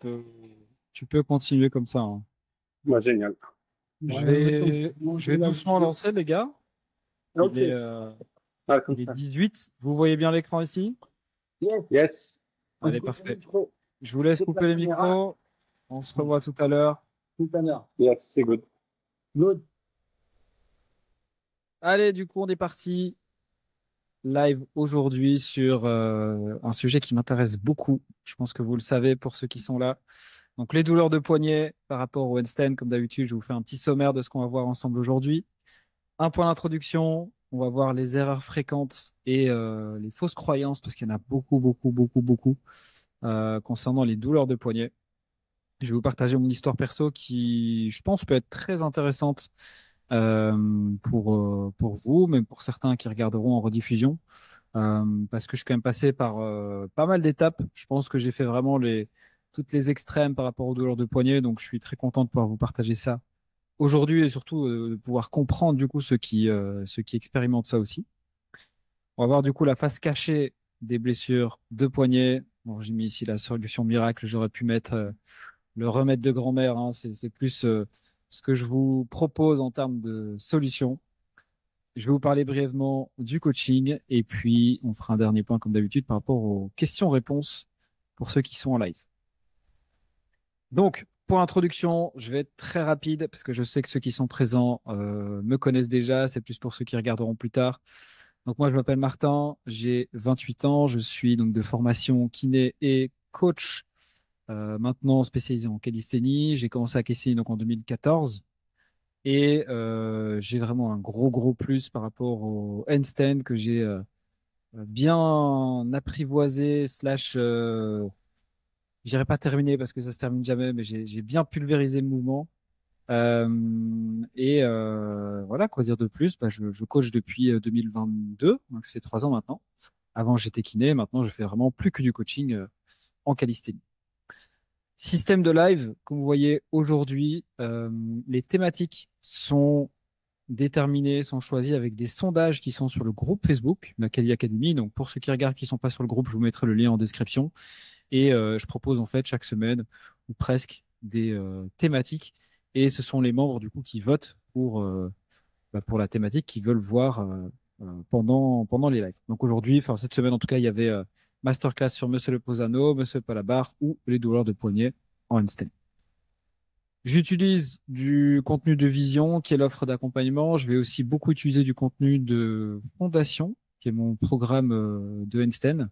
Euh, Tu peux continuer comme ça, hein. Bah, génial. Je vais doucement lancer, les gars. Il Ok. est, Ah, comme il est ça. 18. Vous voyez bien l'écran ici? Yes. Yes. On Allez, coupe le parfait. micro, Je vous laisse coupe la couper les caméra, micros. On se revoit tout à l'heure. tout à l'heure. Yes, c'est good. Good. Allez, du coup, on est parti live aujourd'hui sur un sujet qui m'intéresse beaucoup. Je pense que vous le savez pour ceux qui sont là. Donc, les douleurs de poignet par rapport au handstand. Comme d'habitude, je vous fais un petit sommaire de ce qu'on va voir ensemble aujourd'hui. Un point d'introduction. On va voir les erreurs fréquentes et les fausses croyances, parce qu'il y en a beaucoup, beaucoup, beaucoup, beaucoup concernant les douleurs de poignet. Je vais vous partager mon histoire perso qui, je pense, peut être très intéressante pour vous, même pour certains qui regarderont en rediffusion, parce que je suis quand même passé par pas mal d'étapes. Je pense que j'ai fait vraiment toutes les extrêmes par rapport aux douleurs de poignet, donc je suis très content de pouvoir vous partager ça aujourd'hui et surtout de pouvoir comprendre du coup ceux qui expérimentent ça aussi. On va voir du coup la face cachée des blessures de poignet. Bon, j'ai mis ici la solution miracle, j'aurais pu mettre le remède de grand-mère, hein, c'est plus ce que je vous propose en termes de solutions. Je vais vous parler brièvement du coaching et puis on fera un dernier point comme d'habitude par rapport aux questions-réponses pour ceux qui sont en live. Donc, pour introduction, je vais être très rapide parce que je sais que ceux qui sont présents me connaissent déjà. C'est plus pour ceux qui regarderont plus tard. Donc, moi, je m'appelle Martin, j'ai 28 ans. Je suis donc de formation kiné et coach, maintenant spécialisé en calisthénie. J'ai commencé à calisthénie donc en 2014. Et j'ai vraiment un gros, gros plus par rapport au handstand que j'ai bien apprivoisé, slash, j'irai pas terminer parce que ça se termine jamais, mais j'ai bien pulvérisé le mouvement. Voilà, quoi dire de plus? Bah, je coach depuis 2022, donc ça fait 3 ans maintenant. Avant, j'étais kiné, maintenant, je fais vraiment plus que du coaching en calisthénie. Système de live, comme vous voyez aujourd'hui, les thématiques sont déterminées, sont choisies avec des sondages qui sont sur le groupe Facebook, la Kali Academy. Donc, pour ceux qui regardent, qui sont pas sur le groupe, je vous mettrai le lien en description. Et je propose en fait chaque semaine ou presque des thématiques. Et ce sont les membres du coup qui votent pour la thématique qu'ils veulent voir pendant les lives. Donc aujourd'hui, enfin cette semaine en tout cas, il y avait masterclass sur Monsieur le Posano, Monsieur Palabar ou les douleurs de poignet en handstand. J'utilise du contenu de Vision, qui est l'offre d'accompagnement. Je vais aussi beaucoup utiliser du contenu de Fondation, qui est mon programme de handstand,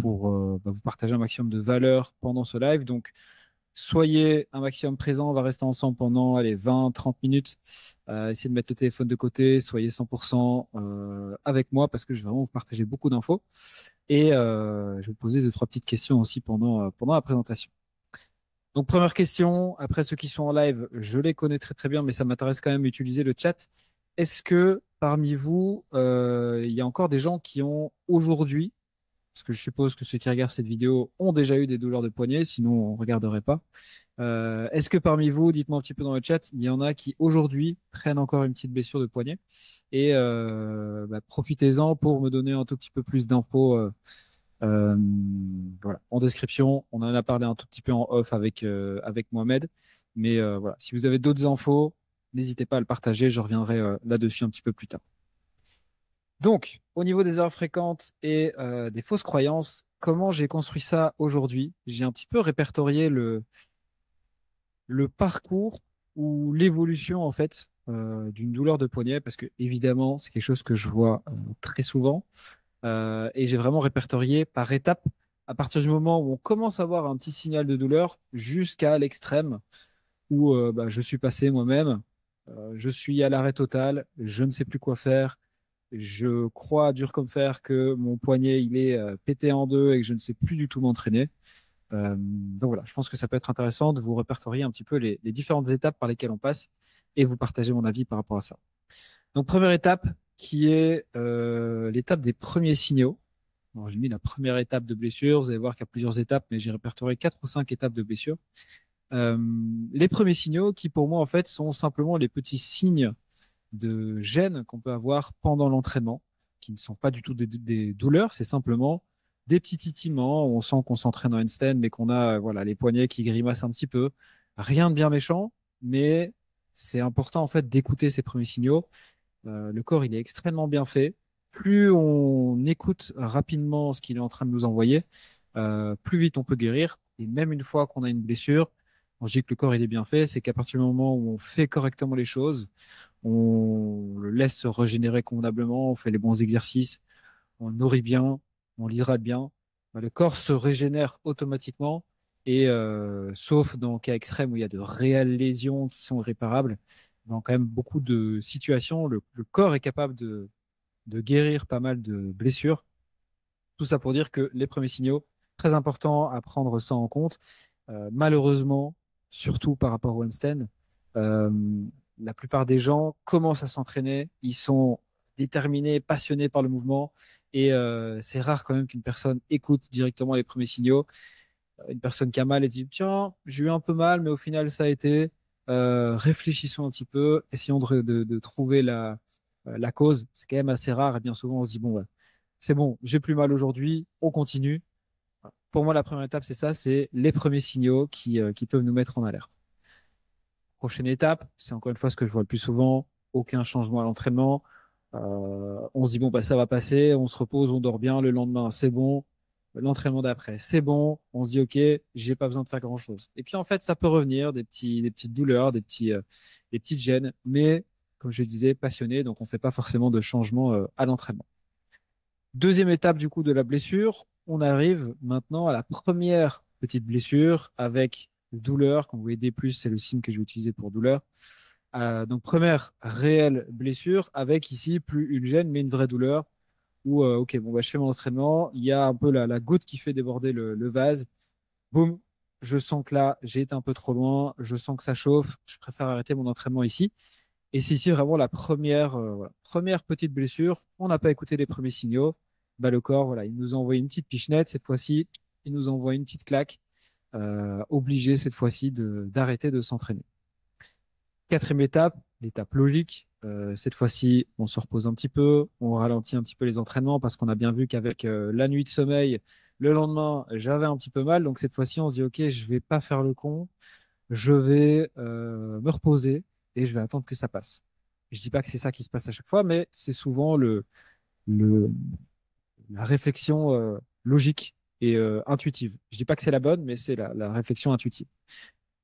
pour vous partager un maximum de valeur pendant ce live. Donc, soyez un maximum présent. On va rester ensemble pendant allez, 20, 30 minutes. Essayez de mettre le téléphone de côté. Soyez 100% avec moi parce que je vais vraiment vous partager beaucoup d'infos. Et je vais vous poser deux, trois petites questions aussi pendant la présentation. Donc, première question, après ceux qui sont en live, je les connais très très bien, mais ça m'intéresse quand même d'utiliser le chat. Est-ce que parmi vous, il y a encore des gens qui ont aujourd'hui, parce que je suppose que ceux qui regardent cette vidéo ont déjà eu des douleurs de poignet, sinon on ne regarderait pas. Est-ce que parmi vous, dites-moi un petit peu dans le chat, il y en a qui aujourd'hui prennent encore une petite blessure de poignet et profitez-en pour me donner un tout petit peu plus d'infos. Euh, voilà, en description, on en a parlé un tout petit peu en off avec Mohamed, mais voilà, si vous avez d'autres infos, n'hésitez pas à le partager, je reviendrai là-dessus un petit peu plus tard. Donc, au niveau des erreurs fréquentes et des fausses croyances, comment j'ai construit ça aujourd'hui? J'ai un petit peu répertorié le parcours ou l'évolution en fait d'une douleur de poignet, parce que évidemment, c'est quelque chose que je vois très souvent. Et j'ai vraiment répertorié par étapes à partir du moment où on commence à avoir un petit signal de douleur jusqu'à l'extrême où je suis passé moi-même, je suis à l'arrêt total, je ne sais plus quoi faire, je crois dur comme fer que mon poignet il est pété en deux et que je ne sais plus du tout m'entraîner. Donc voilà, je pense que ça peut être intéressant de vous répertorier un petit peu les différentes étapes par lesquelles on passe et vous partager mon avis par rapport à ça. Donc première étape qui est l'étape des premiers signaux. Alors, j'ai mis la première étape de blessure. Vous allez voir qu'il y a plusieurs étapes, mais j'ai répertorié 4 ou 5 étapes de blessure. Euh, les premiers signaux qui, pour moi, en fait, sont simplement les petits signes de gêne qu'on peut avoir pendant l'entraînement, qui ne sont pas du tout des douleurs. C'est simplement des petits titiments, on sent qu'on s'entraîne en handstand, mais qu'on a voilà, les poignets qui grimacent un petit peu. Rien de bien méchant, mais c'est important en fait d'écouter ces premiers signaux. Le corps, il est extrêmement bien fait. Plus on écoute rapidement ce qu'il est en train de nous envoyer, plus vite on peut guérir. Et même une fois qu'on a une blessure, on se dit que le corps, il est bien fait, c'est qu'à partir du moment où on fait correctement les choses, on le laisse se régénérer convenablement, on fait les bons exercices, on le nourrit bien, on l'hydrate bien, bah, le corps se régénère automatiquement. Et sauf dans le cas extrême où il y a de réelles lésions qui sont irréparables, dans quand même beaucoup de situations, le corps est capable de guérir pas mal de blessures. Tout ça pour dire que les premiers signaux, très important à prendre ça en compte. Malheureusement, surtout par rapport au handstand, euh, la plupart des gens commencent à s'entraîner, ils sont déterminés, passionnés par le mouvement, et c'est rare quand même qu'une personne écoute directement les premiers signaux. Une personne qui a mal et dit, tiens, j'ai eu un peu mal, mais au final, ça a été. Réfléchissons un petit peu, essayons de trouver la cause. C'est quand même assez rare, et bien souvent, on se dit, bon, ouais, c'est bon, j'ai plus mal aujourd'hui, on continue. Pour moi, la première étape, c'est ça, c'est les premiers signaux qui peuvent nous mettre en alerte. Prochaine étape, c'est encore une fois ce que je vois le plus souvent, aucun changement à l'entraînement. On se dit, bon, bah, ça va passer, on se repose, on dort bien, le lendemain, c'est bon. L'entraînement d'après, c'est bon. On se dit, OK, j'ai pas besoin de faire grand-chose. Et puis, en fait, ça peut revenir, des petites douleurs, des petites gênes, mais comme je le disais, passionné, donc on fait pas forcément de changement à l'entraînement. Deuxième étape du coup de la blessure, on arrive maintenant à la première petite blessure avec douleur. Quand vous voyez D+, c'est le signe que je vais utiliser pour douleur. Donc première réelle blessure avec ici plus une gêne mais une vraie douleur où ok bon bah je fais mon entraînement, il y a un peu la goutte qui fait déborder le vase. Boum, je sens que là j'ai été un peu trop loin, je sens que ça chauffe, je préfère arrêter mon entraînement ici. Et c'est ici vraiment la première, voilà, première petite blessure. On n'a pas écouté les premiers signaux. Bah, le corps, voilà, il nous envoie une petite pichenette. Cette fois-ci, il nous envoie une petite claque. Obligé cette fois-ci d'arrêter de s'entraîner. Quatrième étape, l'étape logique. Cette fois-ci, on se repose un petit peu, on ralentit un petit peu les entraînements parce qu'on a bien vu qu'avec la nuit de sommeil, le lendemain, j'avais un petit peu mal. Donc cette fois-ci, on se dit, OK, je vais pas faire le con, je vais me reposer et je vais attendre que ça passe. Je dis pas que c'est ça qui se passe à chaque fois, mais c'est souvent le, la réflexion logique et intuitive. Je dis pas que c'est la bonne, mais c'est la réflexion intuitive.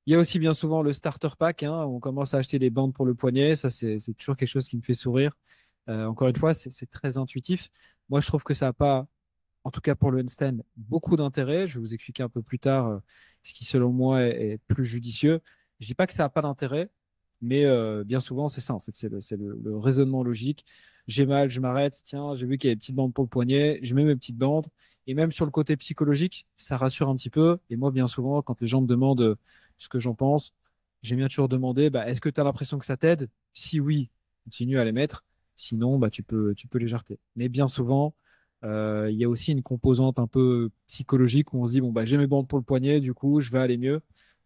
Il y a aussi bien souvent le starter pack, hein, où on commence à acheter des bandes pour le poignet. Ça, c'est toujours quelque chose qui me fait sourire. Encore une fois, c'est très intuitif. Moi, je trouve que ça n'a pas, en tout cas pour le handstand, beaucoup d'intérêt. Je vais vous expliquer un peu plus tard ce qui, selon moi, est plus judicieux. Je dis pas que ça n'a pas d'intérêt, mais bien souvent, c'est ça, en fait. C'est le raisonnement logique. J'ai mal, je m'arrête. Tiens, j'ai vu qu'il y avait des petites bandes pour le poignet. Je mets mes petites bandes. Et même sur le côté psychologique, ça rassure un petit peu. Et moi, bien souvent, quand les gens me demandent ce que j'en pense, j'aime bien toujours demander, bah, est-ce que tu as l'impression que ça t'aide? Si oui, continue à les mettre. Sinon, bah, tu peux les jarter. Mais bien souvent, il y a aussi une composante un peu psychologique où on se dit, bon, bah, j'ai mes bandes pour le poignet, du coup, je vais aller mieux.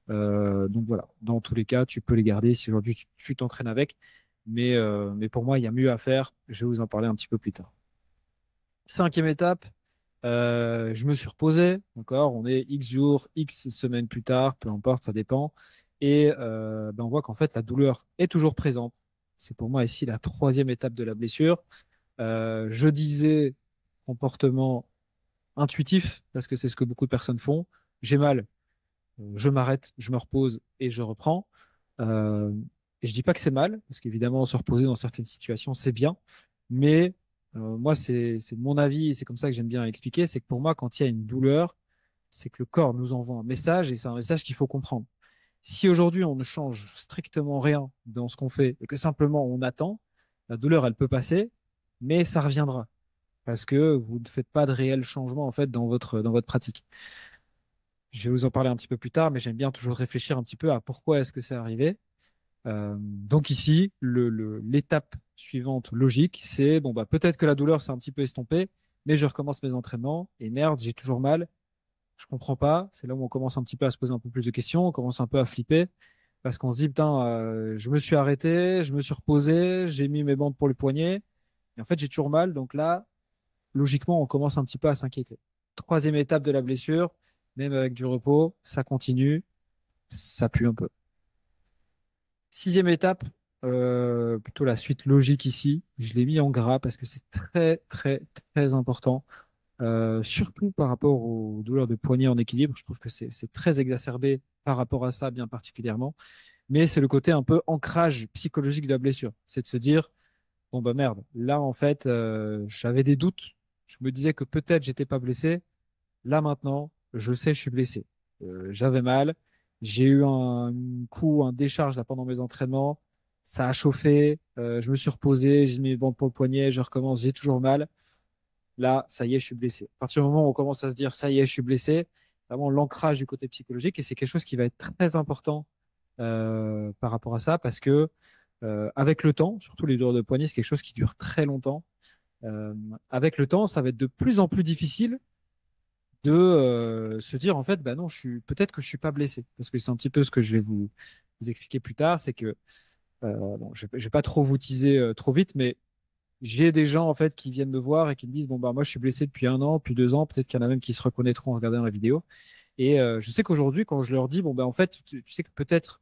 Donc voilà, dans tous les cas, tu peux les garder si aujourd'hui tu t'entraînes avec. Mais pour moi, il y a mieux à faire. Je vais vous en parler un petit peu plus tard. Cinquième étape, je me suis reposé. D'accord, on est X jours, X semaines plus tard, peu importe, ça dépend. Et ben, on voit qu'en fait, la douleur est toujours présente. C'est pour moi ici la troisième étape de la blessure. Je disais comportement intuitif, parce que c'est ce que beaucoup de personnes font. J'ai mal, je m'arrête, je me repose et je reprends. Euh, et je dis pas que c'est mal, parce qu'évidemment, se reposer dans certaines situations, c'est bien. Mais moi, c'est mon avis, et c'est comme ça que j'aime bien expliquer, c'est que pour moi, quand il y a une douleur, c'est que le corps nous envoie un message, et c'est un message qu'il faut comprendre. Si aujourd'hui, on ne change strictement rien dans ce qu'on fait, et que simplement on attend, la douleur, elle peut passer, mais ça reviendra parce que vous ne faites pas de réel changement en fait dans votre pratique. Je vais vous en parler un petit peu plus tard, mais j'aime bien toujours réfléchir un petit peu à pourquoi est-ce que c'est arrivé. Donc ici, l'étape suivante logique, c'est bon bah peut-être que la douleur s'est un petit peu estompée, mais je recommence mes entraînements et merde, j'ai toujours mal. Je comprends pas. C'est là où on commence un petit peu à se poser un peu plus de questions, on commence un peu à flipper parce qu'on se dit putain, je me suis arrêté, je me suis reposé, j'ai mis mes bandes pour le poignet et en fait j'ai toujours mal. Donc là, logiquement, on commence un petit peu à s'inquiéter. Troisième étape de la blessure, même avec du repos, ça continue, ça pue un peu. Sixième étape, plutôt la suite logique ici, je l'ai mis en gras parce que c'est très, très, très important. Surtout par rapport aux douleurs de poignet en équilibre, je trouve que c'est très exacerbé par rapport à ça bien particulièrement, mais c'est le côté un peu ancrage psychologique de la blessure. C'est de se dire, bon bah merde, là en fait, j'avais des doutes, je me disais que peut-être j'étais pas blessé, là maintenant, je sais je suis blessé. J'avais mal, j'ai eu un coup, un décharge là, pendant mes entraînements, ça a chauffé, je me suis reposé, j'ai mis mes bandes pour le poignet, je recommence, j'ai toujours mal. Là, ça y est, je suis blessé. À partir du moment où on commence à se dire, ça y est, je suis blessé, vraiment l'ancrage du côté psychologique, et c'est quelque chose qui va être très important par rapport à ça, parce que avec le temps, surtout les douleurs de poignet, c'est quelque chose qui dure très longtemps. Euh, Avec le temps, ça va être de plus en plus difficile de se dire, en fait, bah non, peut-être que je suis pas blessé, parce que c'est un petit peu ce que je vais vous expliquer plus tard, c'est que bon, je vais pas trop vous teaser trop vite, mais j'ai des gens en fait qui viennent me voir et qui me disent bon bah moi je suis blessé depuis 1 an, depuis 2 ans, peut-être qu'il y en a même qui se reconnaîtront en regardant la vidéo. Et je sais qu'aujourd'hui quand je leur dis bon bah en fait tu sais que peut-être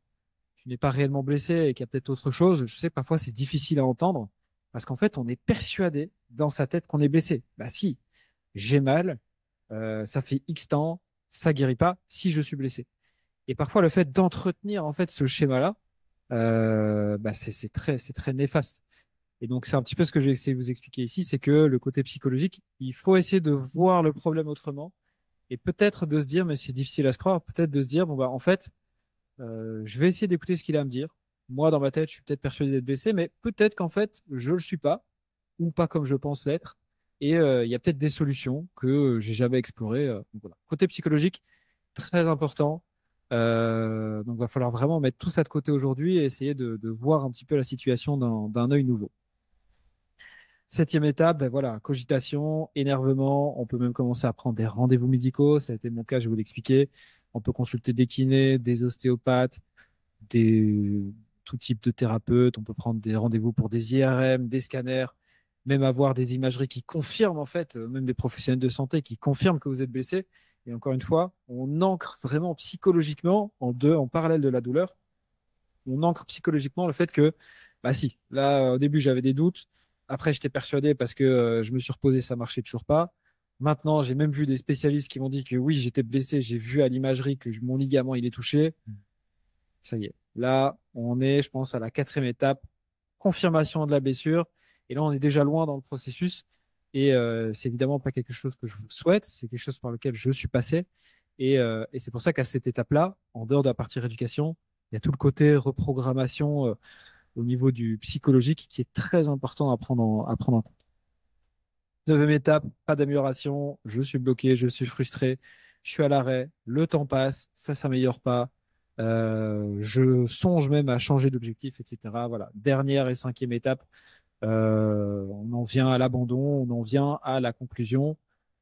tu n'es pas réellement blessé et qu'il y a peut-être autre chose, je sais que parfois c'est difficile à entendre parce qu'en fait on est persuadé dans sa tête qu'on est blessé. Bah si, j'ai mal, ça fait X temps, ça guérit pas si je suis blessé. Et parfois le fait d'entretenir en fait ce schéma-là, bah c'est très néfaste. Et donc, c'est un petit peu ce que j'ai essayé de vous expliquer ici, c'est que le côté psychologique, il faut essayer de voir le problème autrement et peut-être de se dire, mais c'est difficile à se croire, peut-être de se dire, bon, bah, en fait, je vais essayer d'écouter ce qu'il a à me dire. Moi, dans ma tête, je suis peut-être persuadé d'être blessé, mais peut-être qu'en fait, je le suis pas ou pas comme je pense l'être. Et il y a peut-être des solutions que j'ai jamais explorées. Donc, voilà. Côté psychologique, très important. Donc, il va falloir vraiment mettre tout ça de côté aujourd'hui et essayer de voir un petit peu la situation d'un œil nouveau. Septième étape, ben voilà, cogitation, énervement. On peut même commencer à prendre des rendez-vous médicaux. Ça a été mon cas, je vais vous l'expliquer. On peut consulter des kinés, des ostéopathes, des tout type de thérapeutes. On peut prendre des rendez-vous pour des IRM, des scanners, même avoir des imageries qui confirment en fait, même des professionnels de santé qui confirment que vous êtes blessé. Et encore une fois, on ancre vraiment psychologiquement en parallèle de la douleur. On ancre psychologiquement le fait que, bah si, là, au début, j'avais des doutes. Après, j'étais persuadé parce que je me suis reposé, ça marchait toujours pas. Maintenant, j'ai même vu des spécialistes qui m'ont dit que oui, j'étais blessé. J'ai vu à l'imagerie que mon ligament, il est touché. Ça y est. Là, on est, je pense, à la quatrième étape, confirmation de la blessure. Et là, on est déjà loin dans le processus. Et c'est évidemment pas quelque chose que je vous souhaite. C'est quelque chose par lequel je suis passé. Et c'est pour ça qu'à cette étape-là, en dehors de la partie rééducation, il y a tout le côté reprogrammation au niveau du psychologique qui est très important à prendre en compte. Neuvième étape, pas d'amélioration. Je suis bloqué, je suis frustré, je suis à l'arrêt. Le temps passe, ça s'améliore pas. Je songe même à changer d'objectif, etc. Voilà. Dernière et cinquième étape, on en vient à l'abandon, on en vient à la conclusion.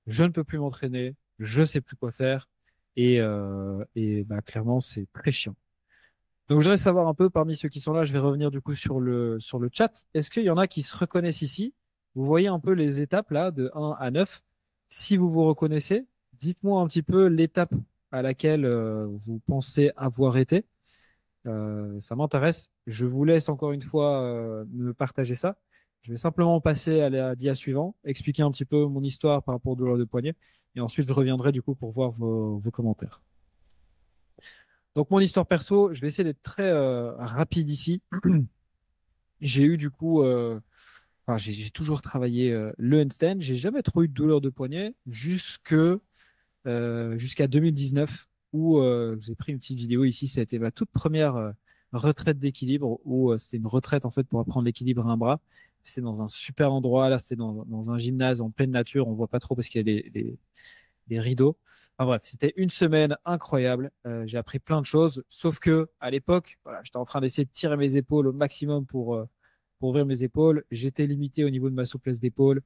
Je ne peux plus m'entraîner, je sais plus quoi faire. Et bah, clairement, c'est très chiant. Donc, je voudrais savoir un peu parmi ceux qui sont là, je vais revenir du coup sur le chat. Est-ce qu'il y en a qui se reconnaissent ici? Vous voyez un peu les étapes là, de 1 à 9. Si vous vous reconnaissez, dites-moi un petit peu l'étape à laquelle vous pensez avoir été. Ça m'intéresse. Je vous laisse encore une fois me partager ça. Je vais simplement passer à la dia suivant, expliquer un petit peu mon histoire par rapport aux douleurs de poignet, et ensuite je reviendrai du coup pour voir vos commentaires. Donc mon histoire perso, je vais essayer d'être très rapide ici. J'ai eu du coup, enfin j'ai toujours travaillé le handstand. J'ai jamais trop eu de douleur de poignet jusqu'à 2019 où j'ai pris une petite vidéo ici. Ça a été ma toute première retraite d'équilibre où c'était une retraite en fait pour apprendre l'équilibre à un bras. C'était dans un super endroit. Là, c'était dans un gymnase en pleine nature. On voit pas trop parce qu'il y a des rideaux. Enfin bref, c'était une semaine incroyable. J'ai appris plein de choses, sauf que à l'époque, voilà, j'étais en train d'essayer de tirer mes épaules au maximum pour ouvrir mes épaules. J'étais limité au niveau de ma souplesse d'épaule.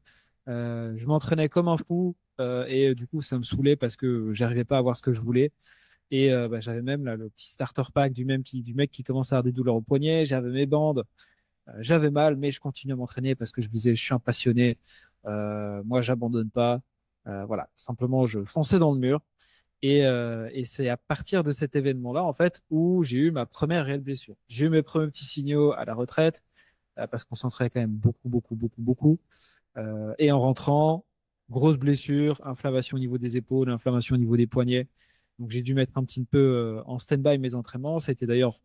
Je m'entraînais comme un fou et du coup, ça me saoulait parce que j'arrivais pas à avoir ce que je voulais. Et bah, j'avais même là, le petit starter pack du mec qui commençait à avoir des douleurs au poignet. J'avais mes bandes. J'avais mal, mais je continuais à m'entraîner parce que je me disais, je suis un passionné. Moi, j'abandonne pas. Voilà, simplement, je fonçais dans le mur. Et c'est à partir de cet événement-là, en fait, où j'ai eu ma première réelle blessure. J'ai eu mes premiers petits signaux à la retraite, parce qu'on s'entraînait quand même beaucoup, beaucoup, beaucoup, beaucoup. Et en rentrant, grosse blessure, inflammation au niveau des épaules, inflammation au niveau des poignets. Donc j'ai dû mettre un petit peu en stand-by mes entraînements. Ça a été d'ailleurs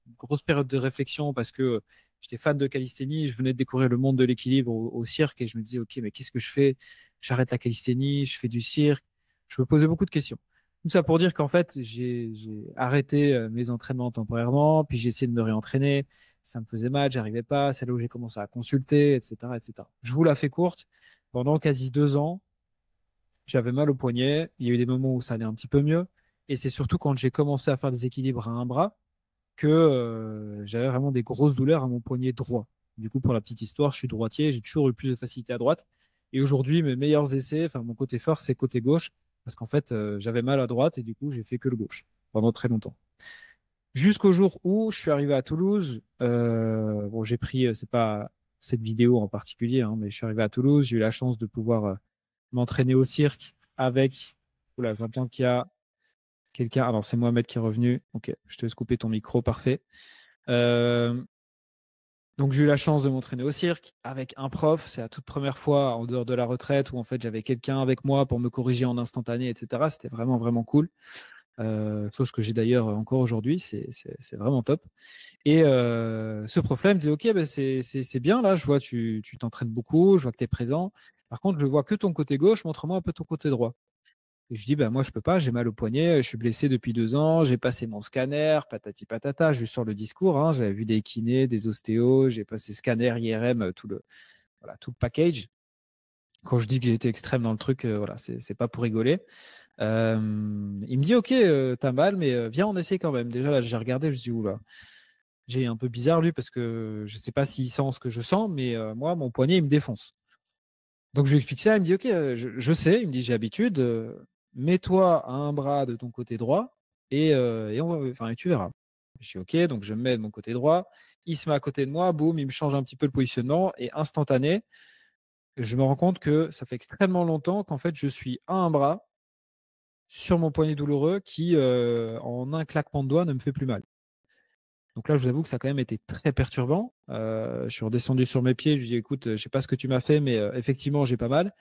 une grosse période de réflexion parce que j'étais fan de calisthénie, je venais de découvrir le monde de l'équilibre au cirque et je me disais, OK, mais qu'est-ce que je fais? J'arrête la calisthénie, je fais du cirque. Je me posais beaucoup de questions. Tout ça pour dire qu'en fait, j'ai arrêté mes entraînements temporairement, puis j'ai essayé de me réentraîner. Ça me faisait mal, j'arrivais pas. C'est là où j'ai commencé à consulter, etc., etc. Je vous la fais courte. Pendant quasi 2 ans, j'avais mal au poignet. Il y a eu des moments où ça allait un petit peu mieux. Et c'est surtout quand j'ai commencé à faire des équilibres à un bras que j'avais vraiment des grosses douleurs à mon poignet droit. Du coup, pour la petite histoire, je suis droitier, j'ai toujours eu plus de facilité à droite. Et aujourd'hui, mes meilleurs essais, enfin mon côté fort, c'est côté gauche, parce qu'en fait, j'avais mal à droite et du coup, j'ai fait que le gauche pendant très longtemps. Jusqu'au jour où je suis arrivé à Toulouse. Bon, j'ai pris, c'est pas cette vidéo en particulier, hein, mais je suis arrivé à Toulouse, j'ai eu la chance de pouvoir m'entraîner au cirque avec. Oula, j'entends qu'il y a quelqu'un. Alors, c'est Mohamed qui est revenu. Ok, je te laisse couper ton micro, parfait. Euh, donc j'ai eu la chance de m'entraîner au cirque avec un prof. C'est la toute première fois en dehors de la retraite où en fait j'avais quelqu'un avec moi pour me corriger en instantané, etc. C'était vraiment vraiment cool. Chose que j'ai d'ailleurs encore aujourd'hui. C'est vraiment top. Et ce prof-là il me dit ok, ben c'est bien là. Je vois tu t'entraînes beaucoup. Je vois que tu es présent. Par contre, je vois que ton côté gauche. Montre-moi un peu ton côté droit. Et je dis, bah, moi, je peux pas, j'ai mal au poignet, je suis blessé depuis 2 ans, j'ai passé mon scanner, patati patata, je sors le discours, hein, j'avais vu des kinés, des ostéos, j'ai passé scanner, IRM, voilà, tout le package. Quand je dis que j'étais extrême dans le truc, voilà, c'est pas pour rigoler. Il me dit, ok, t'as mal, mais viens, on essaie quand même. Déjà, là, j'ai regardé, je me suis dit, oula, j'ai un peu bizarre lui, parce que je sais pas s'il sent ce que je sens, mais moi, mon poignet, il me défonce. Donc je lui explique ça, il me dit ok, je sais, il me dit j'ai l'habitude, mets-toi à un bras de ton côté droit et enfin, et tu verras. Je dis ok, donc je me mets de mon côté droit, il se met à côté de moi, boum, il me change un petit peu le positionnement et instantané, je me rends compte que ça fait extrêmement longtemps qu'en fait je suis à un bras sur mon poignet douloureux qui en un claquement de doigts ne me fait plus mal. Donc là, je vous avoue que ça a quand même été très perturbant. Je suis redescendu sur mes pieds, je lui dis écoute, je sais pas ce que tu m'as fait, mais effectivement, j'ai pas mal.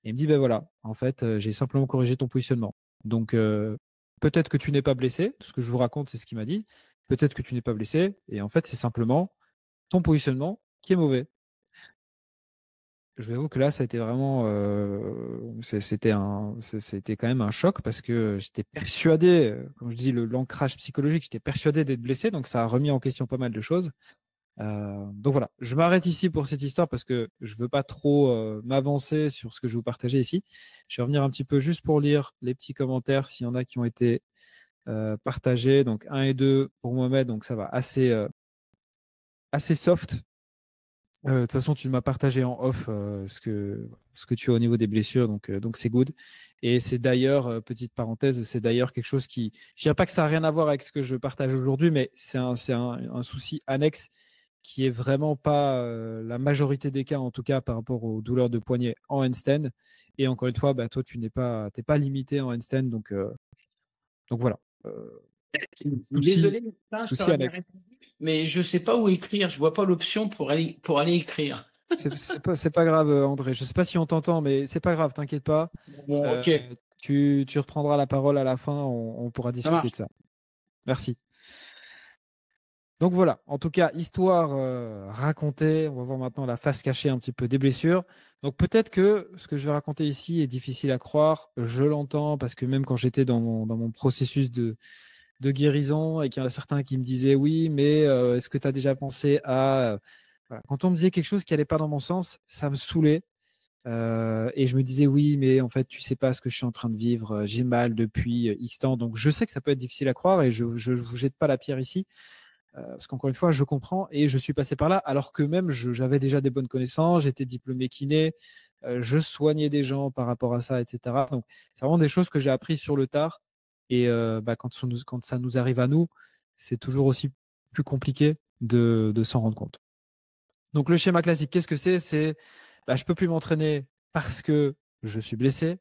Et il me dit, ben voilà, en fait, j'ai simplement corrigé ton positionnement. Donc, peut-être que tu n'es pas blessé. Tout ce que je vous raconte, c'est ce qu'il m'a dit. Peut-être que tu n'es pas blessé. Et en fait, c'est simplement ton positionnement qui est mauvais. Je vous avoue que là, ça a été vraiment, c'était quand même un choc parce que j'étais persuadé, comme je dis, l'ancrage psychologique, j'étais persuadé d'être blessé. Donc, ça a remis en question pas mal de choses. Donc voilà, je m'arrête ici pour cette histoire parce que je veux pas trop m'avancer sur ce que je vais vous partager ici. Je vais revenir un petit peu juste pour lire les petits commentaires s'il y en a qui ont été partagés. Donc 1 et 2 pour Mohamed, donc ça va assez soft. De toute façon, tu m'as partagé en off ce que tu as au niveau des blessures, donc c'est good. Et c'est d'ailleurs, petite parenthèse, c'est d'ailleurs quelque chose qui, je dirais pas que ça n'a rien à voir avec ce que je partage aujourd'hui, mais c'est un souci annexe qui est vraiment pas la majorité des cas, en tout cas par rapport aux douleurs de poignet en handstand. Et encore une fois, bah, toi, tu n'es pas, t'es pas limité en handstand, donc voilà. Souci, Désolé, Martin, je souci t'aurais bien annexe. répondu, mais je sais pas où écrire. Je vois pas l'option pour aller écrire. C'est pas grave, André. Je sais pas si on t'entend, mais c'est pas grave, t'inquiète pas. Bon, Euh, ok, tu reprendras la parole à la fin, on pourra ça discuter marche. de ça. Merci. Donc voilà, en tout cas, histoire racontée. On va voir maintenant la face cachée un petit peu des blessures. Donc peut-être que ce que je vais raconter ici est difficile à croire. Je l'entends parce que même quand j'étais dans mon processus de guérison et qu'il y en a certains qui me disaient oui, mais est-ce que tu as déjà pensé à... Voilà. Quand on me disait quelque chose qui n'allait pas dans mon sens, ça me saoulait. Et je me disais oui, mais en fait, tu sais pas ce que je suis en train de vivre. J'ai mal depuis X temps. Donc je sais que ça peut être difficile à croire et je ne vous jette pas la pierre ici. Parce qu'encore une fois, je comprends et je suis passé par là, alors que même j'avais déjà des bonnes connaissances, j'étais diplômé kiné, je soignais des gens par rapport à ça, etc. Donc, c'est vraiment des choses que j'ai appris sur le tard. Et bah, quand ça nous arrive à nous, c'est toujours aussi plus compliqué de s'en rendre compte. Donc, le schéma classique, qu'est-ce que c'est? C'est bah, je ne peux plus m'entraîner parce que je suis blessé.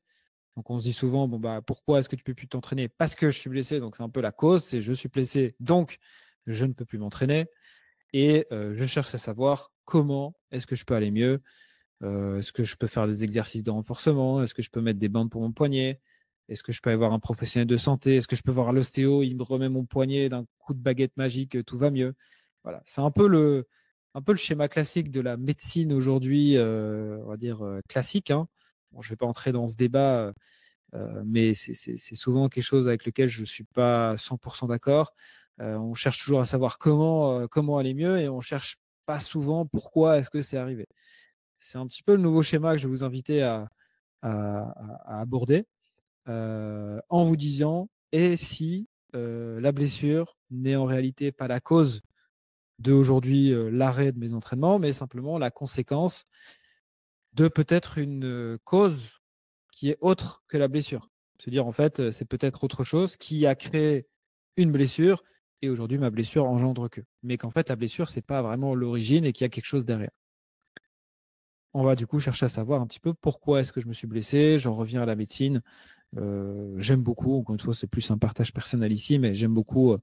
Donc on se dit souvent, bon, bah, pourquoi est-ce que tu ne peux plus t'entraîner? Parce que je suis blessé, donc c'est un peu la cause, c'est je suis blessé, donc je ne peux plus m'entraîner. Et je cherche à savoir comment est-ce que je peux aller mieux. Est-ce que je peux faire des exercices de renforcement? Est-ce que je peux mettre des bandes pour mon poignet? Est-ce que je peux aller voir un professionnel de santé? Est-ce que je peux voir l'ostéo? Il me remet mon poignet d'un coup de baguette magique, tout va mieux. Voilà, c'est un peu le schéma classique de la médecine aujourd'hui, on va dire classique, hein. Bon, je ne vais pas entrer dans ce débat, mais c'est souvent quelque chose avec lequel je ne suis pas 100% d'accord. On cherche toujours à savoir comment aller mieux et on ne cherche pas souvent pourquoi est-ce que c'est arrivé. C'est un petit peu le nouveau schéma que je vais vous inviter à aborder en vous disant et si la blessure n'est en réalité pas la cause de aujourd'hui l'arrêt de mes entraînements, mais simplement la conséquence de peut-être une cause qui est autre que la blessure. Se dire en fait, c'est peut-être autre chose qui a créé une blessure et aujourd'hui ma blessure engendre que. Mais qu'en fait la blessure c'est pas vraiment l'origine et qu'il y a quelque chose derrière. On va du coup chercher à savoir un petit peu pourquoi est-ce que je me suis blessé. J'en reviens à la médecine. J'aime beaucoup, encore une fois, c'est plus un partage personnel ici, mais j'aime beaucoup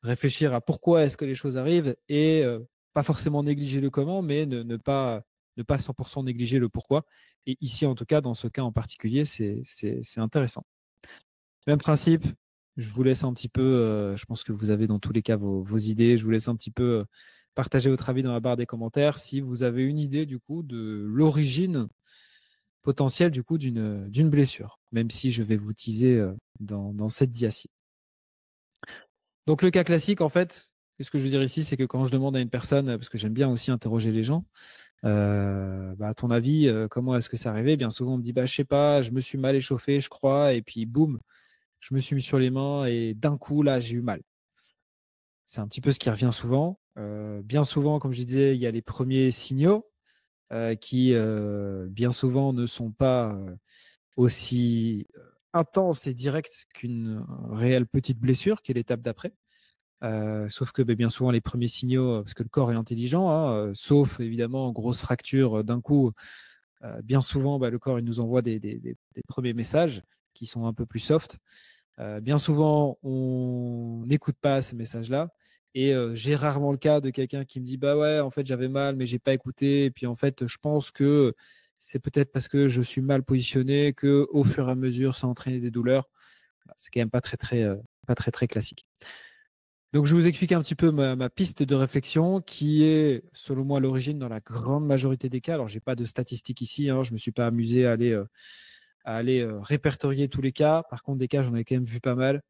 réfléchir à pourquoi est-ce que les choses arrivent et pas forcément négliger le comment, mais ne pas 100% négliger le pourquoi. Et ici, en tout cas, dans ce cas en particulier, c'est intéressant. Même principe, je vous laisse un petit peu, je pense que vous avez dans tous les cas vos idées, je vous laisse un petit peu partager votre avis dans la barre des commentaires si vous avez une idée du coup de l'origine potentielle du coup d'une blessure, même si je vais vous teaser dans cette dia-ci. Donc le cas classique, en fait, ce que je veux dire ici, c'est que quand je demande à une personne, parce que j'aime bien aussi interroger les gens, à ton avis, comment est-ce que c'est arrivé? Bien souvent, on me dit, bah, je sais pas, je me suis mal échauffé, je crois, et puis boum, je me suis mis sur les mains et d'un coup, là, j'ai eu mal. C'est un petit peu ce qui revient souvent. Bien souvent, comme je disais, il y a les premiers signaux qui, bien souvent, ne sont pas aussi intenses et directs qu'une réelle petite blessure, qui est l'étape d'après. Sauf que bien souvent, les premiers signaux, parce que le corps est intelligent, hein, sauf évidemment grosse fracture d'un coup, bien souvent, le corps il nous envoie des premiers messages qui sont un peu plus soft. Bien souvent, on n'écoute pas ces messages-là. Et j'ai rarement le cas de quelqu'un qui me dit bah ouais, en fait, j'avais mal, mais j'ai pas écouté. Et puis en fait, je pense que c'est peut-être parce que je suis mal positionné que au fur et à mesure, ça a entraîné des douleurs. C'est quand même pas très classique. Donc, je vais vous expliquer un petit peu ma piste de réflexion qui est, selon moi, l'origine dans la grande majorité des cas. Alors, je n'ai pas de statistiques ici, hein, je ne me suis pas amusé à aller répertorier tous les cas. Par contre, des cas, j'en ai quand même vu pas mal.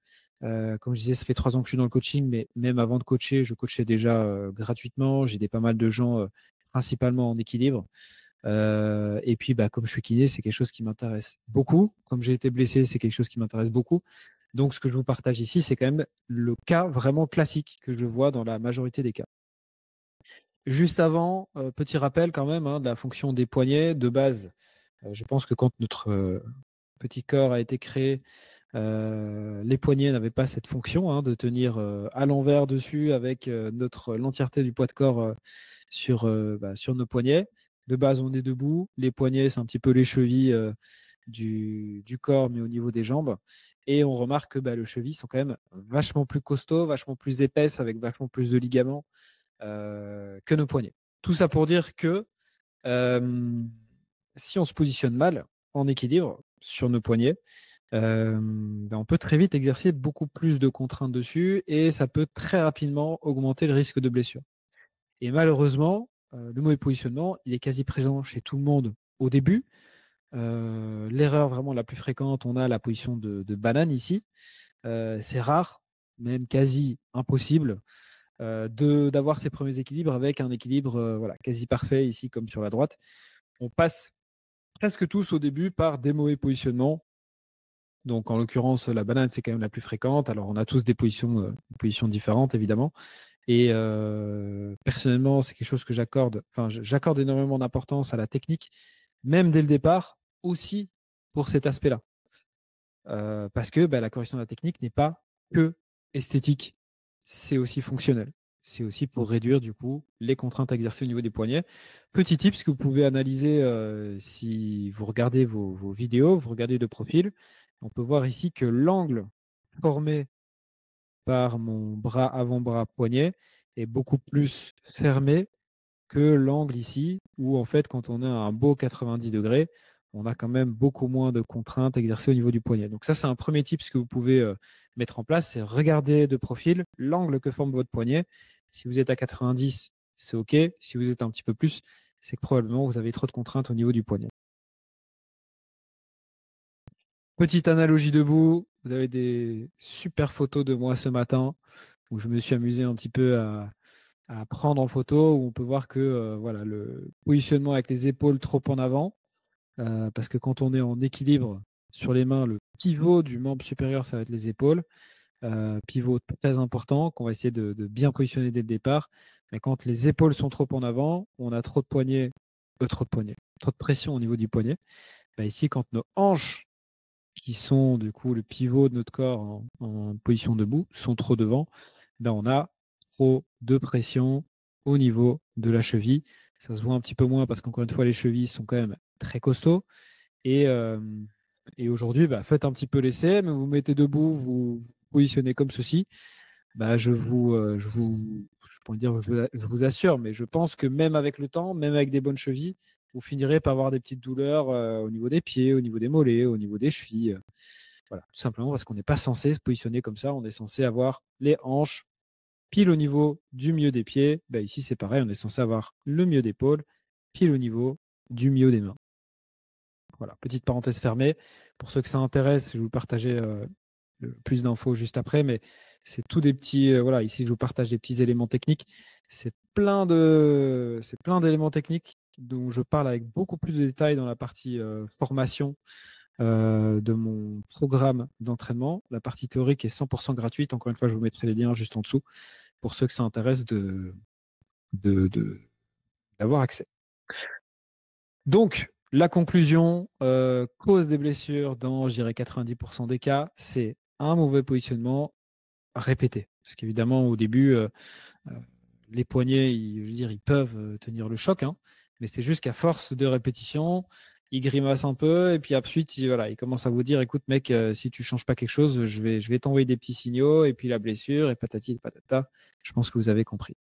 Comme je disais, ça fait 3 ans que je suis dans le coaching, mais même avant de coacher, je coachais déjà gratuitement. J'ai pas mal de gens, principalement en équilibre. Et puis, comme je suis kiné, c'est quelque chose qui m'intéresse beaucoup. Comme j'ai été blessé, c'est quelque chose qui m'intéresse beaucoup. Donc, ce que je vous partage ici, c'est quand même le cas vraiment classique que je vois dans la majorité des cas. Juste avant, petit rappel quand même de la fonction des poignets. De base, je pense que quand notre petit corps a été créé, les poignets n'avaient pas cette fonction de tenir à l'envers dessus avec l'entièreté du poids de corps sur nos poignets. De base, on est debout. Les poignets, c'est un petit peu les chevilles du corps, mais au niveau des jambes. Et on remarque que les chevilles sont quand même vachement plus costauds, vachement plus épaisses, avec vachement plus de ligaments que nos poignets. Tout ça pour dire que si on se positionne mal en équilibre sur nos poignets, on peut très vite exercer beaucoup plus de contraintes dessus et ça peut très rapidement augmenter le risque de blessure. Et malheureusement, le mauvais positionnement, il est quasi présent chez tout le monde au début. L'erreur vraiment la plus fréquente, on a la position de banane ici. C'est rare, même quasi impossible, d'avoir ces premiers équilibres avec un équilibre quasi parfait ici comme sur la droite. On passe presque tous au début par des mauvais positionnements. Donc en l'occurrence, la banane, c'est quand même la plus fréquente. Alors on a tous des positions différentes, évidemment. Et personnellement, c'est quelque chose que j'accorde énormément d'importance à la technique, même dès le départ, aussi pour cet aspect-là. Parce que la correction de la technique n'est pas que esthétique, c'est aussi fonctionnel. c'est aussi pour réduire du coup les contraintes exercées au niveau des poignets. Petit tips que vous pouvez analyser si vous regardez vos vidéos, vous regardez de profil. On peut voir ici que l'angle formé par mon bras avant-bras poignet est beaucoup plus fermé que l'angle ici, où en fait, quand on a un beau 90 degrés, on a quand même beaucoup moins de contraintes exercées au niveau du poignet. Donc ça, c'est un premier tip que vous pouvez mettre en place, c'est regarder de profil l'angle que forme votre poignet. Si vous êtes à 90, c'est OK. Si vous êtes un petit peu plus, c'est que probablement vous avez trop de contraintes au niveau du poignet. Petite analogie debout, vous avez des super photos de moi ce matin où je me suis amusé un petit peu à prendre en photo, où on peut voir que voilà, le positionnement avec les épaules trop en avant, parce que quand on est en équilibre sur les mains, le pivot du membre supérieur, ça va être les épaules. Pivot très important qu'on va essayer de bien positionner dès le départ. Mais quand les épaules sont trop en avant, on a trop de poignets, trop de pression au niveau du poignet. Bah, ici, quand nos hanches, qui sont du coup le pivot de notre corps en position debout, sont trop devant, ben on a trop de pression au niveau de la cheville. Ça se voit un petit peu moins parce qu'encore une fois, les chevilles sont quand même très costauds. Et, euh, et aujourd'hui, bah, faites un petit peu l'essai, mais vous mettez debout, vous positionnez comme ceci. Bah, je pourrais dire, je vous assure, mais je pense que même avec le temps, même avec des bonnes chevilles, vous finirez par avoir des petites douleurs au niveau des pieds, au niveau des mollets, au niveau des chevilles. Voilà, tout simplement parce qu'on n'est pas censé se positionner comme ça. On est censé avoir les hanches pile au niveau du milieu des pieds. Bah, ici, c'est pareil, on est censé avoir le milieu d'épaule pile au niveau du milieu des mains. Voilà, petite parenthèse fermée. Pour ceux que ça intéresse, je vais vous partager plus d'infos juste après, mais c'est tout des petits. Voilà, ici, je vous partage des petits éléments techniques. C'est plein d'éléments techniques dont je parle avec beaucoup plus de détails dans la partie formation de mon programme d'entraînement. La partie théorique est 100% gratuite. Encore une fois, je vous mettrai les liens juste en dessous pour ceux que ça intéresse d'avoir accès. Donc, la conclusion, cause des blessures dans, je dirais, 90% des cas, c'est un mauvais positionnement répété. Parce qu'évidemment, au début, les poignets, je veux dire, ils peuvent tenir le choc, hein, mais c'est juste qu'à force de répétition, ils grimacent un peu et puis ensuite, voilà, ils commencent à vous dire, écoute mec, si tu changes pas quelque chose, je vais t'envoyer des petits signaux et puis la blessure et patati et patata. Je pense que vous avez compris.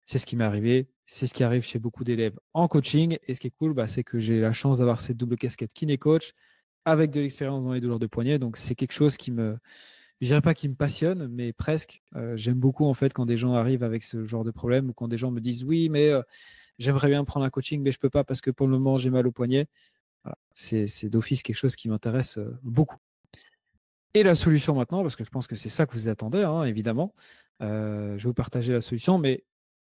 C'est ce qui m'est arrivé, c'est ce qui arrive chez beaucoup d'élèves en coaching. Et ce qui est cool, bah, c'est que j'ai la chance d'avoir cette double casquette kiné-coach avec de l'expérience dans les douleurs de poignet. Donc, c'est quelque chose qui me, je dirais pas qui me passionne, mais presque. J'aime beaucoup en fait quand des gens arrivent avec ce genre de problème ou quand des gens me disent oui, mais j'aimerais bien prendre un coaching, mais je peux pas parce que pour le moment j'ai mal au poignet. Voilà. C'est d'office quelque chose qui m'intéresse beaucoup. Et la solution maintenant, parce que je pense que c'est ça que vous attendez, hein, évidemment. Je vais vous partager la solution, mais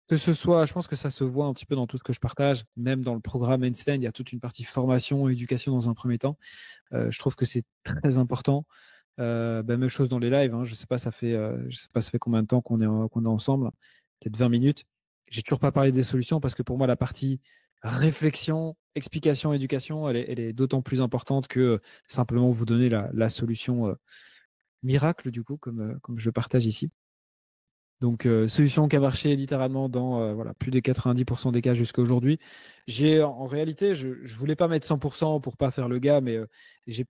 que ce soit, je pense que ça se voit un petit peu dans tout ce que je partage, même dans le programme Einstein, il y a toute une partie formation, éducation dans un premier temps. Je trouve que c'est très important. Même chose dans les lives, hein, je sais pas, je sais pas, ça fait combien de temps qu'on est ensemble, peut-être 20 minutes. J'ai toujours pas parlé des solutions parce que pour moi, la partie réflexion, explication, éducation, elle est d'autant plus importante que simplement vous donner la solution miracle, du coup, comme je le partage ici. Donc, solution qui a marché littéralement dans voilà, plus de 90% des cas jusqu'à aujourd'hui. En réalité, je ne voulais pas mettre 100% pour pas faire le gars, mais j'ai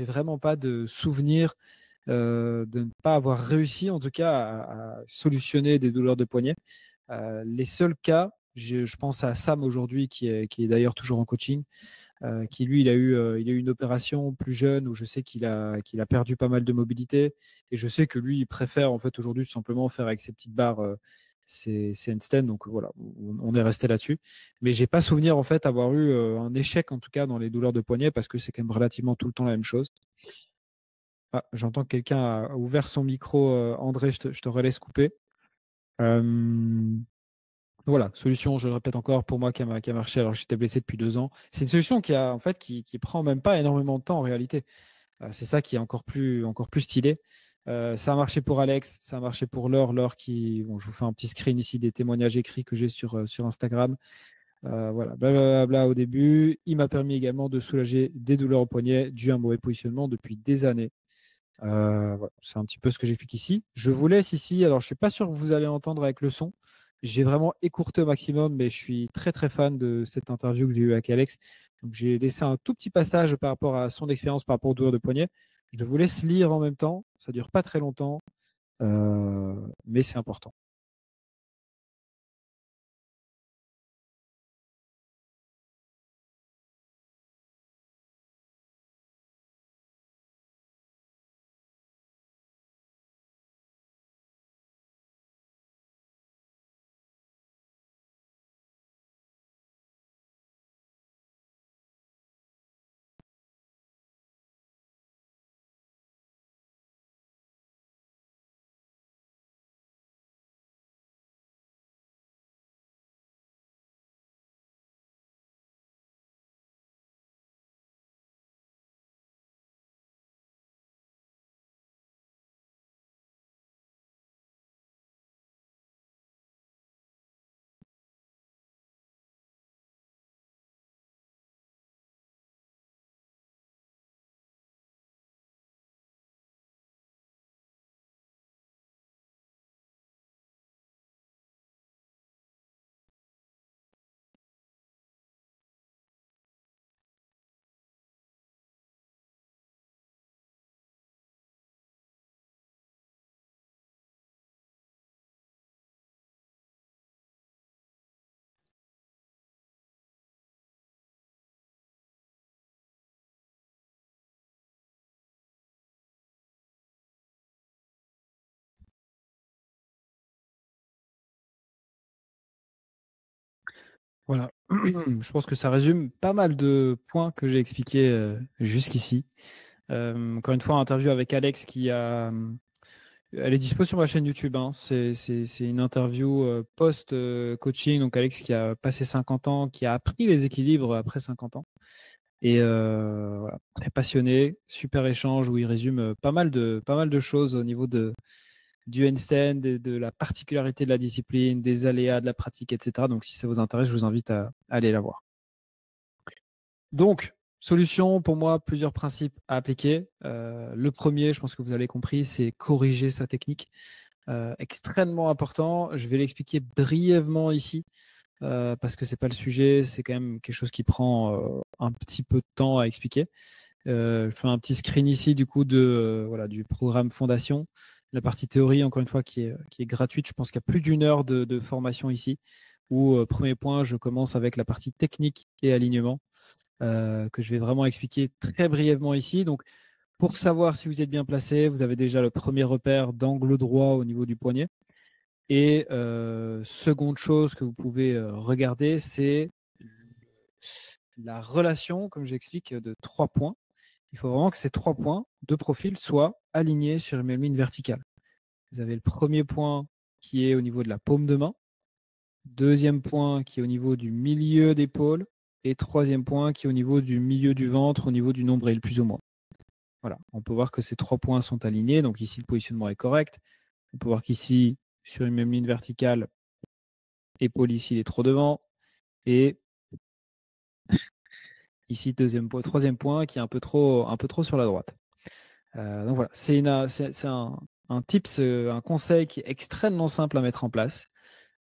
vraiment pas de souvenir de ne pas avoir réussi, en tout cas, à solutionner des douleurs de poignet. Les seuls cas, je pense à Sam aujourd'hui, qui est d'ailleurs toujours en coaching, qui lui, il a eu une opération plus jeune où je sais qu'il a perdu pas mal de mobilité. Et je sais que lui, il préfère en fait aujourd'hui simplement faire avec ses petites barres ses handstands. Donc voilà, on est resté là-dessus. Mais j'ai pas souvenir en fait avoir eu un échec en tout cas dans les douleurs de poignet parce que c'est quand même relativement tout le temps la même chose. Ah, j'entends que quelqu'un a ouvert son micro. André, je te relaisse couper. Voilà, solution, je le répète encore, pour moi qui a marché alors que j'étais blessé depuis 2 ans. C'est une solution qui prend même pas énormément de temps en réalité. C'est ça qui est encore plus stylé. Ça a marché pour Alex, ça a marché pour Laure. Laure bon, je vous fais un petit screen ici des témoignages écrits que j'ai sur Instagram. Voilà, blablabla au début. Il m'a permis également de soulager des douleurs au poignet dues à un mauvais positionnement depuis des années. Voilà, c'est un petit peu ce que j'explique ici. Je vous laisse ici. Alors, je ne suis pas sûr que vous allez entendre avec le son. J'ai vraiment écourté au maximum, mais je suis très très fan de cette interview que j'ai eue avec Alex. Donc, j'ai laissé un tout petit passage par rapport à son expérience par rapport aux douleurs de poignet. Je vous laisse lire en même temps. Ça ne dure pas très longtemps, mais c'est important. Voilà. Je pense que ça résume pas mal de points que j'ai expliqués jusqu'ici. Encore une fois, interview avec Alex elle est dispo sur ma chaîne YouTube. Hein. C'est une interview post-coaching. Donc Alex qui a passé 50 ans, qui a appris les équilibres après 50 ans. Et voilà, très passionné, super échange où il résume pas mal de choses au niveau du handstand, de la particularité de la discipline, des aléas de la pratique, etc. Donc si ça vous intéresse, je vous invite à aller la voir. Donc, solution, pour moi, plusieurs principes à appliquer. Le premier, je pense que vous avez compris, c'est corriger sa technique. Extrêmement important. Je vais l'expliquer brièvement ici parce que ce n'est pas le sujet. C'est quand même quelque chose qui prend un petit peu de temps à expliquer. Je fais un petit screen ici du coup du programme Fondation. La partie théorie, encore une fois, qui est gratuite. Je pense qu'il y a plus d'une heure de formation ici où, premier point, je commence avec la partie technique et alignement. Que je vais vraiment expliquer très brièvement ici. Donc, pour savoir si vous êtes bien placé, vous avez déjà le premier repère d'angle droit au niveau du poignet. Et seconde chose que vous pouvez regarder, c'est la relation, comme j'explique, de 3 points. Il faut vraiment que ces 3 points de profil soient alignés sur une même ligne verticale. Vous avez le premier point qui est au niveau de la paume de main, deuxième point qui est au niveau du milieu d'épaule, et troisième point qui est au niveau du milieu du ventre, au niveau du nombril, plus ou moins. Voilà, on peut voir que ces 3 points sont alignés. Donc ici, le positionnement est correct. On peut voir qu'ici, sur une même ligne verticale, épaule ici, il est trop devant. Et ici, troisième point qui est un peu trop sur la droite. Donc voilà, c'est un tips, un conseil qui est extrêmement simple à mettre en place.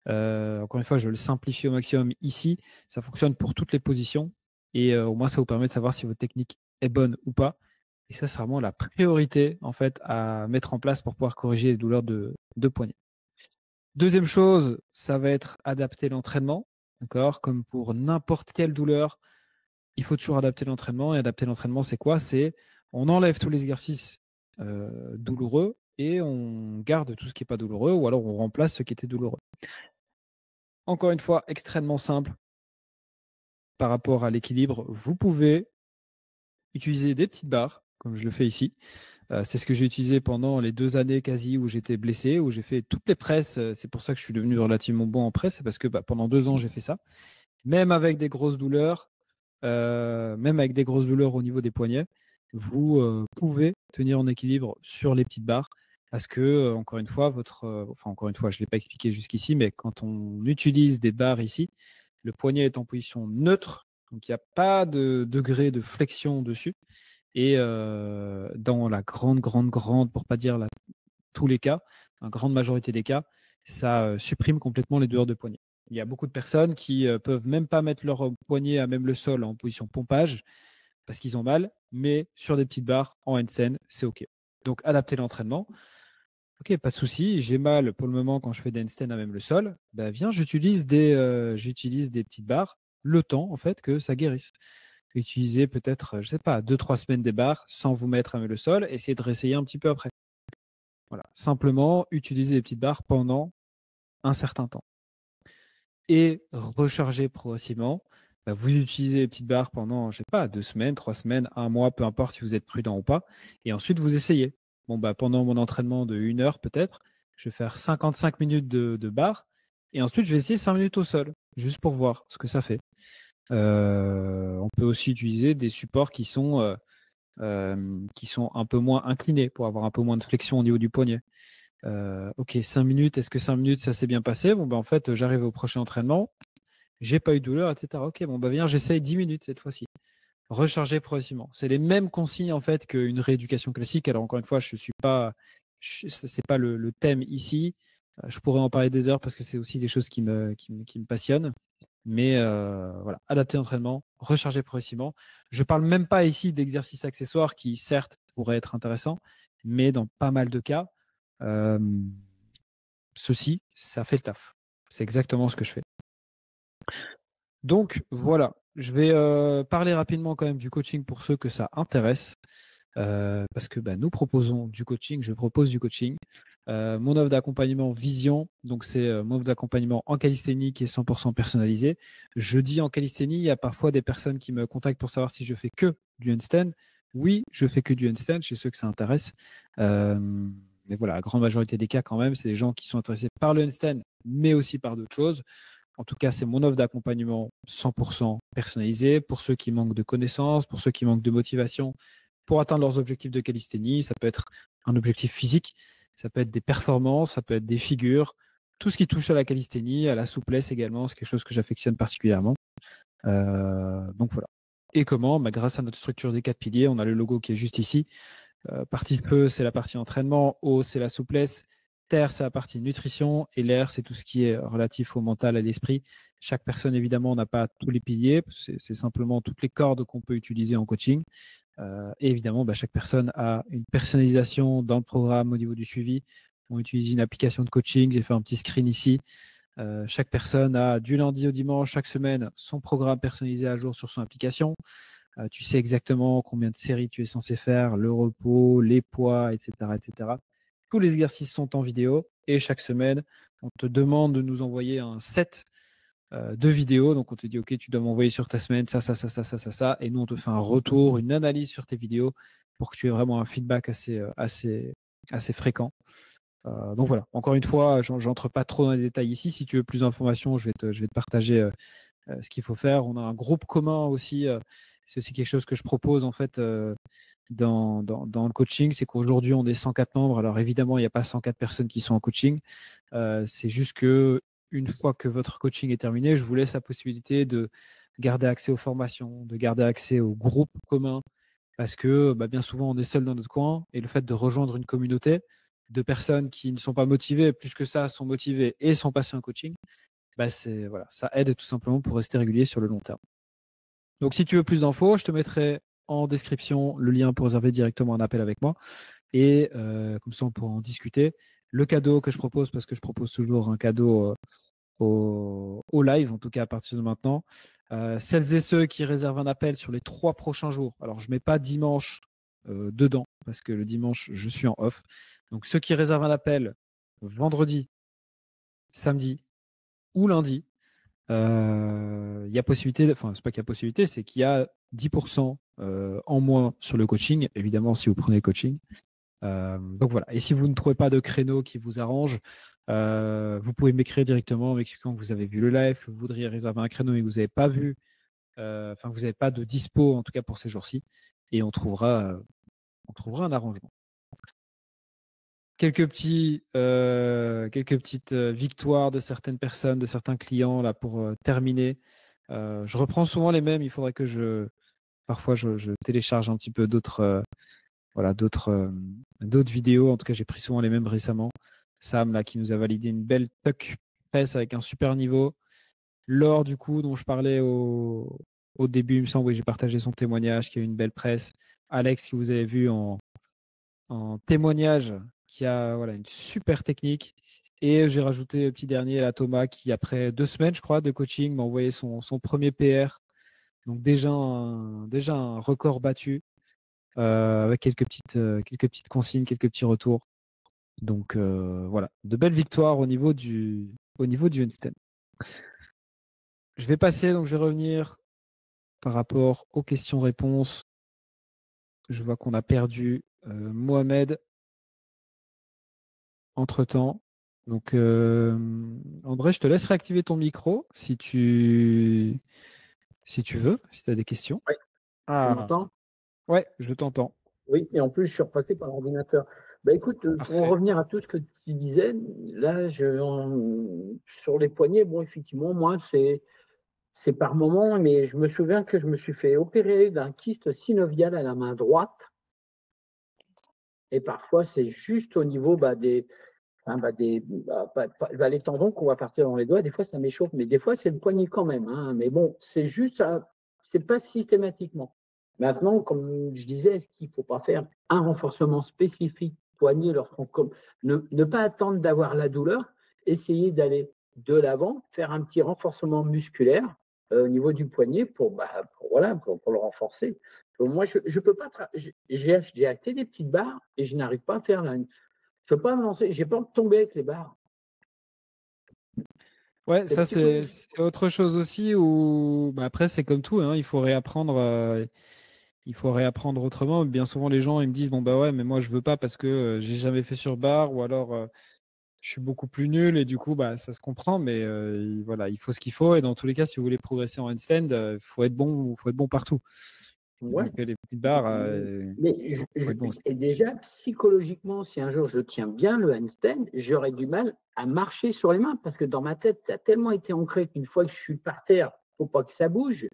Encore une fois, je le simplifie au maximum ici. Ça fonctionne pour toutes les positions. Et au moins, ça vous permet de savoir si votre technique est bonne ou pas. Et ça, c'est vraiment la priorité en fait à mettre en place pour pouvoir corriger les douleurs de poignet. Deuxième chose, ça va être adapter l'entraînement. D'accord? Comme pour n'importe quelle douleur, il faut toujours adapter l'entraînement. Et adapter l'entraînement, c'est quoi? C'est on enlève tous les exercices douloureux et on garde tout ce qui n'est pas douloureux ou alors on remplace ce qui était douloureux. Encore une fois, extrêmement simple par rapport à l'équilibre. Vous pouvez utiliser des petites barres, comme je le fais ici. C'est ce que j'ai utilisé pendant les 2 années quasi où j'étais blessé, où j'ai fait toutes les presses. C'est pour ça que je suis devenu relativement bon en presse, c'est parce que pendant 2 ans, j'ai fait ça. Même avec des grosses douleurs, au niveau des poignets, vous pouvez tenir en équilibre sur les petites barres. Parce que, encore une fois, je ne l'ai pas expliqué jusqu'ici, mais quand on utilise des barres ici, le poignet est en position neutre, donc il n'y a pas de degré de flexion dessus. Et dans la grande, pour pas dire tous les cas, la grande majorité des cas, ça supprime complètement les douleurs de poignet. Il y a beaucoup de personnes qui peuvent même pas mettre leur poignet à même le sol en position pompage parce qu'ils ont mal, mais sur des petites barres en handstand, c'est OK. Donc, adapter l'entraînement. OK, pas de souci. J'ai mal pour le moment quand je fais des handstands à même le sol. Bah, viens, j'utilise des petites barres le temps en fait que ça guérisse. Utilisez peut-être, je sais pas, 2-3 semaines des barres sans vous mettre à même le sol. Essayez de réessayer un petit peu après. Voilà. Simplement, utilisez les petites barres pendant un certain temps. Et recharger progressivement. Bah, vous utilisez les petites barres pendant, je sais pas, 2 semaines, 3 semaines, un mois, peu importe si vous êtes prudent ou pas. Et ensuite, vous essayez. Bon, bah, pendant mon entraînement de 1 heure, peut-être, je vais faire 55 minutes de barres. Et ensuite, je vais essayer 5 minutes au sol, juste pour voir ce que ça fait. On peut aussi utiliser des supports qui sont un peu moins inclinés pour avoir un peu moins de flexion au niveau du poignet. OK, 5 minutes, est-ce que 5 minutes, ça s'est bien passé? Bon, bah, en fait, j'arrive au prochain entraînement, j'ai pas eu de douleur, et cetera. OK, bon, bah, viens, j'essaye 10 minutes cette fois-ci. Recharger progressivement. C'est les mêmes consignes, en fait, qu'une rééducation classique. Alors, encore une fois, c'est pas le thème ici. Je pourrais en parler des heures parce que c'est aussi des choses qui me passionnent. Mais voilà, adapter l'entraînement, recharger progressivement. Je parle même pas ici d'exercices accessoires qui, certes, pourraient être intéressants, mais dans pas mal de cas, ceci, ça fait le taf. C'est exactement ce que je fais. Donc voilà, je vais parler rapidement quand même du coaching pour ceux que ça intéresse. Parce que nous proposons du coaching, je propose du coaching. Mon offre d'accompagnement Vision, donc c'est mon offre d'accompagnement en calisthénie qui est 100% personnalisée. Je dis en calisthénie, il y a parfois des personnes qui me contactent pour savoir si je fais que du handstand. Oui, je fais que du handstand, chez ceux que ça intéresse. Mais voilà, la grande majorité des cas quand même, c'est des gens qui sont intéressés par le handstand, mais aussi par d'autres choses. En tout cas, c'est mon offre d'accompagnement 100% personnalisée pour ceux qui manquent de connaissances, pour ceux qui manquent de motivation pour atteindre leurs objectifs de calisthénie. Ça peut être un objectif physique, ça peut être des performances, ça peut être des figures, tout ce qui touche à la calisthénie, à la souplesse également, c'est quelque chose que j'affectionne particulièrement. Donc voilà. Et comment? Grâce à notre structure des 4 piliers, on a le logo qui est juste ici. Partie feu, c'est la partie entraînement, eau, c'est la souplesse, terre, c'est la partie nutrition, et l'air, c'est tout ce qui est relatif au mental, à l'esprit. Chaque personne, évidemment, n'a pas tous les piliers, c'est simplement toutes les cordes qu'on peut utiliser en coaching. Et évidemment, chaque personne a une personnalisation dans le programme au niveau du suivi. On utilise une application de coaching, j'ai fait un petit screen ici. Chaque personne a du lundi au dimanche, chaque semaine, son programme personnalisé à jour sur son application. Tu sais exactement combien de séries tu es censé faire, le repos, les poids, etc., etc. Tous les exercices sont en vidéo et chaque semaine, on te demande de nous envoyer un set de vidéos. Donc, on te dit, OK, tu dois m'envoyer sur ta semaine ça. Et nous, on te fait un retour, une analyse sur tes vidéos pour que tu aies vraiment un feedback assez fréquent. Donc voilà, encore une fois, j'entre pas trop dans les détails ici. Si tu veux plus d'informations, je vais te partager ce qu'il faut faire. On a un groupe commun aussi. C'est aussi quelque chose que je propose en fait dans le coaching. C'est qu'aujourd'hui, on est 104 membres. Alors évidemment, il n'y a pas 104 personnes qui sont en coaching. C'est juste que une fois que votre coaching est terminé, je vous laisse la possibilité de garder accès aux formations, de garder accès aux groupes communs. Parce que bien souvent, on est seul dans notre coin. Et le fait de rejoindre une communauté de personnes qui ne sont pas motivées, plus que ça, sont motivées et sont passées en coaching, voilà, ça aide tout simplement pour rester régulier sur le long terme. Donc, si tu veux plus d'infos, je te mettrai en description le lien pour réserver directement un appel avec moi. Et comme ça, on pourra en discuter. Le cadeau que je propose, parce que je propose toujours un cadeau au live, en tout cas à partir de maintenant. Celles et ceux qui réservent un appel sur les 3 prochains jours. Alors, je ne mets pas dimanche dedans, parce que le dimanche, je suis en off. Donc, ceux qui réservent un appel vendredi, samedi ou lundi, il y a possibilité, enfin, c'est pas qu'il y a possibilité, c'est qu'il y a 10% en moins sur le coaching, évidemment, si vous prenez le coaching. Donc voilà. Et si vous ne trouvez pas de créneau qui vous arrange, vous pouvez m'écrire directement en m'expliquant que vous avez vu le live, que vous voudriez réserver un créneau et que vous n'avez pas vu, vous n'avez pas de dispo en tout cas pour ces jours-ci, et on trouvera un arrangement. Quelques petites victoires de certaines personnes, de certains clients là pour terminer. Je reprends souvent les mêmes. Il faudrait que je parfois, je télécharge un petit peu d'autres vidéos. En tout cas, j'ai pris souvent les mêmes récemment. Sam, là, qui nous a validé une belle tuck press avec un super niveau. Laure, du coup, dont je parlais au début, il me semble, oui, j'ai partagé son témoignage, qui a eu une belle presse. Alex, que vous avez vu en témoignage, qui a une super technique. Et j'ai rajouté le petit dernier, là, Thomas, qui, après 2 semaines, je crois, de coaching, m'a envoyé son premier PR. Donc déjà un record battu, avec quelques petites consignes, quelques petits retours. Donc voilà, de belles victoires au niveau du handstand. Je vais passer, donc je vais revenir par rapport aux questions-réponses. Je vois qu'on a perdu Mohamed entre-temps. Donc André, je te laisse réactiver ton micro si tu veux, si tu as des questions. Oui. Tu m'entends? Ouais, je t'entends. Oui, et en plus, je suis repassé par l'ordinateur. Bah, écoute, pour en revenir à tout ce que tu disais, là, sur les poignets, bon, effectivement, moi, c'est par moment, mais je me souviens que je me suis fait opérer d'un kyste synovial à la main droite. Et parfois, c'est juste au niveau les tendons qu'on va partir dans les doigts. Des fois, ça m'échauffe, mais des fois, c'est le poignet quand même. Hein. Mais bon, c'est juste, c'est pas systématiquement. Maintenant, comme je disais, est-ce qu'il ne faut pas faire un renforcement spécifique poignet ne pas attendre d'avoir la douleur, essayer d'aller de l'avant, faire un petit renforcement musculaire au niveau du poignet pour le renforcer. Moi, je peux pas. J'ai acheté des petites barres et je n'arrive pas à faire je peux pas me lancer. J'ai peur de tomber avec les barres. Ouais, ça c'est autre chose aussi où après c'est comme tout, hein, il faut réapprendre autrement. Bien souvent les gens ils me disent bon bah ouais mais moi je veux pas parce que j'ai jamais fait sur barre ou alors je suis beaucoup plus nul et du coup bah ça se comprend mais voilà, il faut ce qu'il faut et dans tous les cas si vous voulez progresser en handstand, faut être bon partout. Ouais. Donc les petites barres et déjà psychologiquement si un jour je tiens bien le handstand, j'aurais du mal à marcher sur les mains parce que dans ma tête ça a tellement été ancré qu'une fois que je suis par terre, faut pas que ça bouge.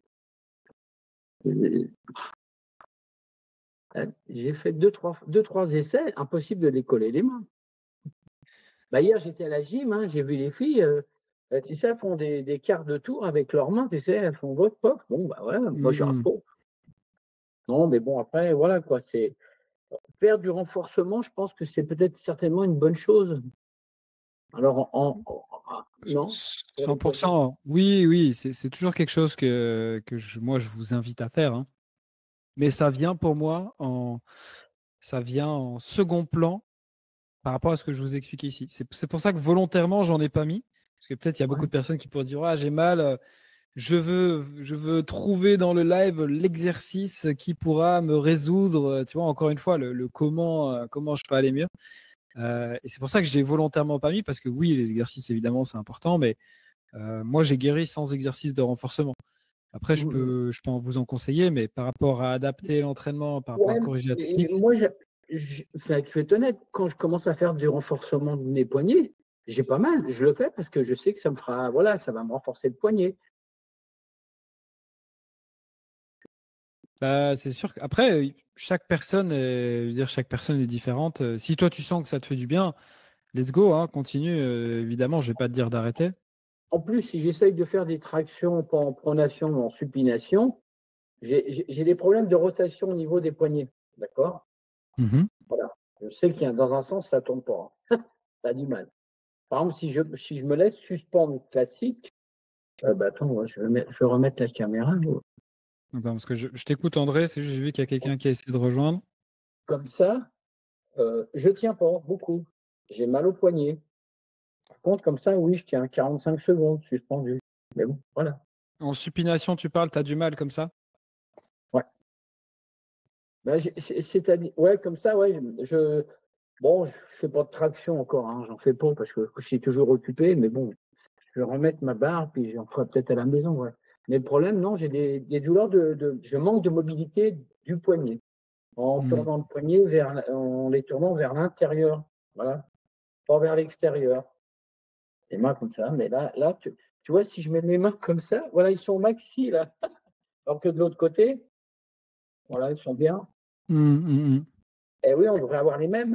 J'ai fait deux, trois essais, impossible de décoller les mains. Bah, hier, j'étais à la gym, hein, j'ai vu les filles, tu sais, elles font des quarts de tour avec leurs mains, tu sais, elles font votre pop. Bon, bah ouais, moi, je suis un faux. Non, mais bon, après, voilà, quoi, c'est faire du renforcement, je pense que c'est peut-être certainement une bonne chose. Alors, non 100%, oui, c'est toujours quelque chose que moi je vous invite à faire. Hein. Mais ça vient pour moi en second plan par rapport à ce que je vous ai expliqué ici. C'est pour ça que volontairement, j'en ai pas mis. Parce que peut-être il y a beaucoup de personnes qui pourraient dire ah, j'ai mal, je veux trouver dans le live l'exercice qui pourra me résoudre, tu vois, encore une fois, le comment je peux aller mieux. Et c'est pour ça que je l'ai volontairement pas mis, parce que oui, les exercices, évidemment, c'est important, mais moi, j'ai guéri sans exercice de renforcement. Après, je peux vous en conseiller, mais par rapport à adapter l'entraînement, par rapport à corriger la technique. Moi, je vais être honnête, quand je commence à faire du renforcement de mes poignets, j'ai pas mal. Je le fais parce que je sais que ça va me renforcer le poignet. Bah, c'est sûr qu'après, chaque personne est différente. Si toi, tu sens que ça te fait du bien, let's go, hein, continue. Évidemment, je vais pas te dire d'arrêter. En plus, si j'essaye de faire des tractions en pronation ou en supination, j'ai des problèmes de rotation au niveau des poignets. D'accord? Voilà. Je sais qu'il y a dans un sens, ça ne tourne pas. Hein. Ça a du mal. Par exemple, si je me laisse suspendre classique, attends, je vais remettre la caméra. Attends, parce que je t'écoute, André, c'est juste j'ai vu qu'il y a quelqu'un qui a essayé de rejoindre. Comme ça, je ne tiens pas beaucoup. J'ai mal au poignet. Par contre, comme ça, oui, je tiens 45 secondes suspendu. Mais bon, voilà. En supination, tu parles, tu as du mal comme ça? Ouais. Ben, c'est-à-dire, ouais, comme ça, ouais. Je fais pas de traction encore, hein, j'en fais pas parce que je suis toujours occupé, mais bon, je vais remettre ma barre, puis j'en ferai peut-être à la maison, ouais. Mais le problème, non, j'ai des douleurs je manque de mobilité du poignet. En tournant le poignet en les tournant vers l'intérieur, voilà, pas vers l'extérieur. Les mains comme ça, mais là, tu vois, si je mets mes mains comme ça, voilà, ils sont au maxi, là. Alors que de l'autre côté, Voilà, ils sont bien. Mmh. Eh oui, on devrait avoir les mêmes.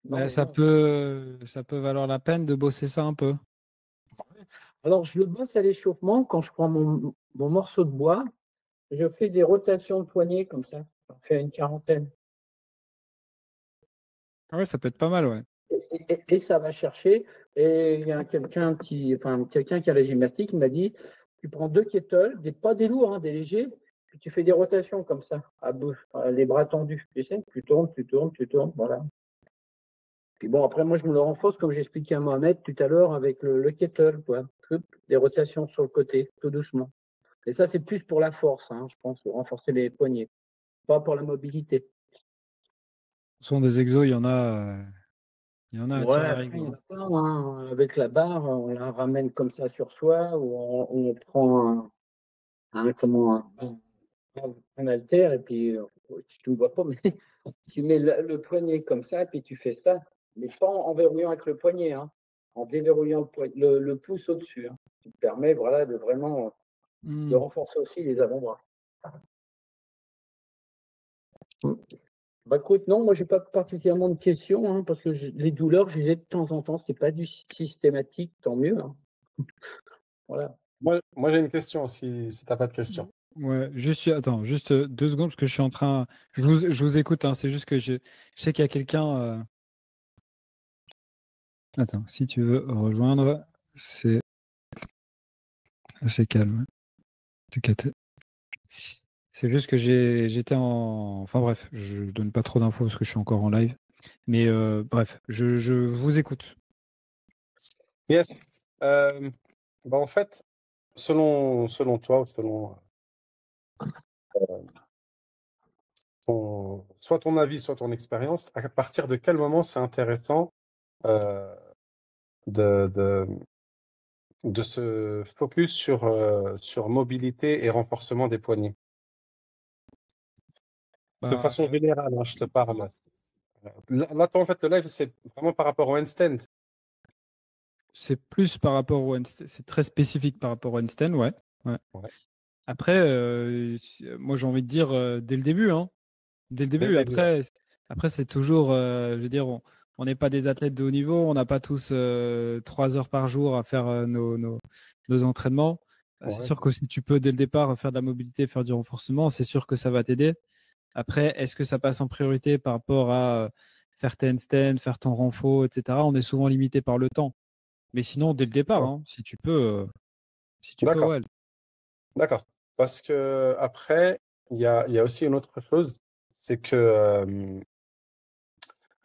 Non, Bah, mais ça non. peut valoir la peine de bosser ça un peu. Alors, je le bosse à l'échauffement quand je prends mon morceau de bois. Je fais des rotations de poignets comme ça. J'en fais une quarantaine. Ah ouais, ça peut être pas mal, ouais. Et ça va chercher. Et il y a quelqu'un qui a la gymnastique, il m'a dit, tu prends 2 kettles, pas des lourds, hein, des légers, puis tu fais des rotations comme ça, à bouche, les bras tendus. Tu sais, tu tournes, voilà. Puis bon, après, moi, je me le renforce, comme j'expliquais à Mohamed tout à l'heure, avec le kettle, quoi. Des rotations sur le côté, tout doucement. Et ça, c'est plus pour la force, hein, je pense, pour renforcer les poignets, pas pour la mobilité. Ce sont des exos, il y en a à Ouais, tirer à après, il y en rigoler. a plein, hein. Avec la barre, on la ramène comme ça sur soi, ou on prend un haltère, et puis tu ne vois pas, mais tu mets le poignet comme ça, et puis tu fais ça, mais pas en verrouillant avec le poignet, hein, en déverrouillant le pouce au-dessus, hein, qui te permet voilà, de vraiment de renforcer aussi les avant-bras. Bah écoute, non, moi j'ai pas particulièrement de questions, hein, parce que les douleurs, je les ai de temps en temps, c'est pas du systématique, tant mieux, hein. Voilà. Moi j'ai une question si t'as pas de question. Ouais, attends, juste 2 secondes, parce que je suis en train. Je vous écoute, hein, c'est juste que je sais qu'il y a quelqu'un. Attends, si tu veux rejoindre, c'est assez calme. C'est juste que j'étais en. Enfin bref, je donne pas trop d'infos parce que je suis encore en live. Mais bref, je vous écoute. Yes. Bah en fait, selon toi ou selon soit ton avis, soit ton expérience, à partir de quel moment c'est intéressant euh, de, de, de se focus sur mobilité et renforcement des poignets? De Bah, façon générale, hein, je te parle. Là, toi, en fait, le live, c'est vraiment par rapport au handstand. c'est plus par rapport au handstand, c'est très spécifique par rapport au handstand, ouais. Ouais. Ouais. Après, moi j'ai envie de dire dès le début, hein. Dès le Dès le début. début, ouais. Après c'est toujours, je veux dire, on n'est pas des athlètes de haut niveau, on n'a pas tous 3 heures par jour à faire nos entraînements. C'est Ouais. sûr que si tu peux dès le départ faire de la mobilité, faire du renforcement, c'est sûr que ça va t'aider. Après, est-ce que ça passe en priorité par rapport à faire tes handstands, faire ton renfo, etc. On est souvent limité par le temps. Mais sinon, dès le départ, Ouais. hein, si tu peux, D'accord, ouais. d'accord. Parce que après, il y a aussi une autre chose, c'est que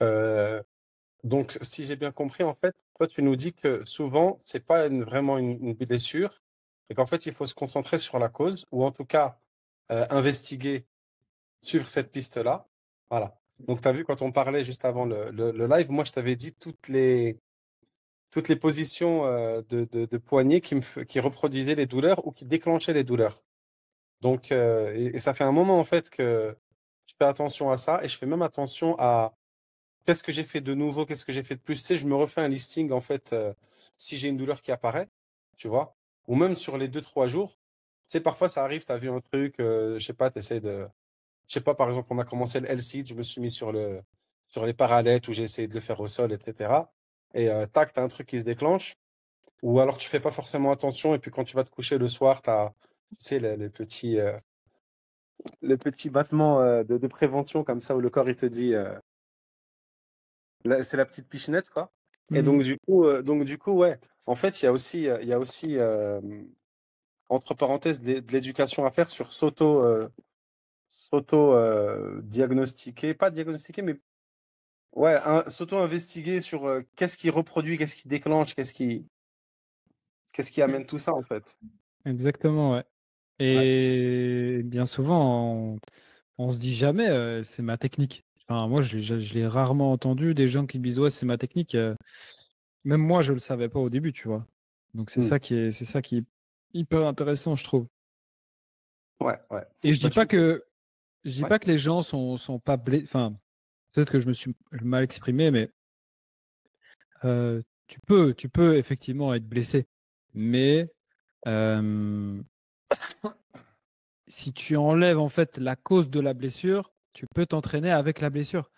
euh, donc si j'ai bien compris, en fait, toi tu nous dis que souvent c'est pas vraiment une blessure, et qu'en fait il faut se concentrer sur la cause, ou en tout cas investiguer, suivre cette piste-là. Voilà. Donc tu as vu quand on parlait juste avant le live, moi je t'avais dit toutes les positions de poignet qui reproduisaient les douleurs ou qui déclenchaient les douleurs. Donc, et ça fait un moment en fait que je fais attention à ça et je fais même attention à qu'est-ce que j'ai fait de nouveau, qu'est-ce que j'ai fait de plus. Tu sais, je me refais un listing en fait si j'ai une douleur qui apparaît, tu vois, ou même sur les 2, 3 jours. Tu sais, parfois ça arrive, tu as vu un truc, je sais pas, tu essaies de. Je sais pas, par exemple, on a commencé le L-sit, je me suis mis sur les parallèles où j'ai essayé de le faire au sol, etc. Et tac, tu as un truc qui se déclenche. Ou alors tu fais pas forcément attention et puis quand tu vas te coucher le soir, tu as, tu sais, les petits battements de prévention comme ça où le corps il te dit c'est la petite pichenette quoi. Et Mhm. donc du coup ouais, en fait il y a aussi entre parenthèses de l'éducation à faire sur s'auto diagnostiquer, pas diagnostiquer mais ouais, s'auto investiguer sur qu'est-ce qui reproduit, qu'est-ce qui déclenche, qu'est-ce qui amène tout ça en fait. Exactement, ouais. Ouais. Et bien souvent, on se dit jamais, c'est ma technique. Enfin, moi, je l'ai rarement entendu des gens qui me disent, ouais, c'est ma technique. Même moi, je le savais pas au début, tu vois. Donc, Hmm. c'est ça qui est hyper intéressant, je trouve. Ouais, ouais. Et je Bah, dis pas je dis ouais. pas que les gens sont pas blessés. Enfin, peut-être que je me suis mal exprimé, mais tu peux effectivement être blessé. Mais, euh, si tu enlèves en fait la cause de la blessure, tu peux t'entraîner avec la blessure.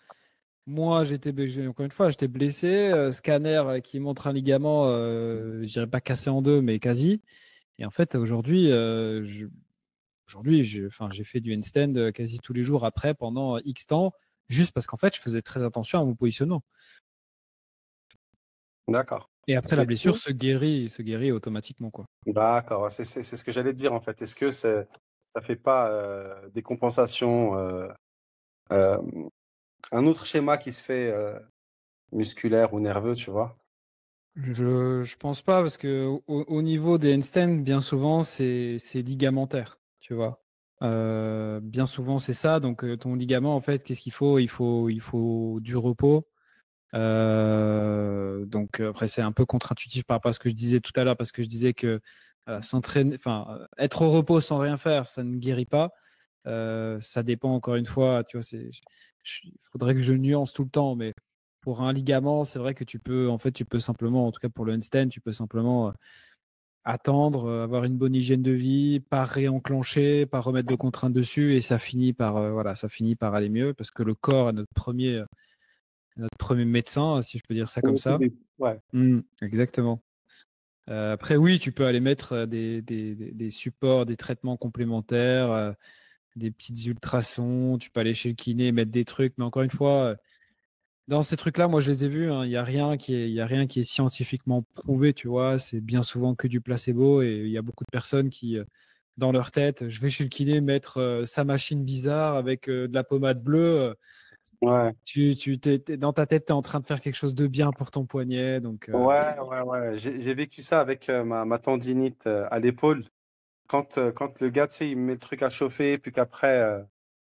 Moi, encore une fois, j'étais blessé, scanner qui montre un ligament, je dirais pas cassé en deux, mais quasi. Et en fait, aujourd'hui, j'ai fait du handstand quasi tous les jours après pendant X temps, juste parce qu'en fait, je faisais très attention à mon positionnement. D'accord. Et après, la Et blessure tout, se guérit automatiquement, quoi. d'accord. C'est ce que j'allais te dire en fait. Est-ce que ça fait pas des compensations, euh, un autre schéma qui se fait musculaire ou nerveux, tu vois? Je pense pas parce que au niveau des handstands, bien souvent, c'est ligamentaire, tu vois. Bien souvent, c'est ça. Donc, ton ligament, en fait, qu'est-ce qu'il faut? Il faut du repos. Donc, après, c'est un peu contre-intuitif par rapport à ce que je disais tout à l'heure, parce que je disais que s'entraîner, être au repos sans rien faire, ça ne guérit pas. Ça dépend encore une fois, tu vois, il faudrait que je nuance tout le temps, mais pour un ligament, c'est vrai que tu peux simplement, en tout cas pour le handstand, tu peux simplement attendre, avoir une bonne hygiène de vie, pas réenclencher, pas remettre de contraintes dessus, et ça finit par, ça finit par aller mieux parce que le corps est notre premier médecin, si je peux dire ça comme ça. Ouais. Exactement. Après, oui, tu peux aller mettre des supports, des traitements complémentaires, des petites ultrasons, tu peux aller chez le kiné, mettre des trucs, mais encore une fois, dans ces trucs-là, moi je les ai vus, hein, il n'y a rien il y a rien qui est scientifiquement prouvé, tu vois, c'est bien souvent que du placebo et il y a beaucoup de personnes qui, dans leur tête, je vais chez le kiné mettre sa machine bizarre avec de la pommade bleue, Ouais. dans ta tête, tu es en train de faire quelque chose de bien pour ton poignet, donc Ouais. J'ai vécu ça avec ma tendinite à l'épaule. Quand le gars, tu sais, il met le truc à chauffer, puis qu'après, tu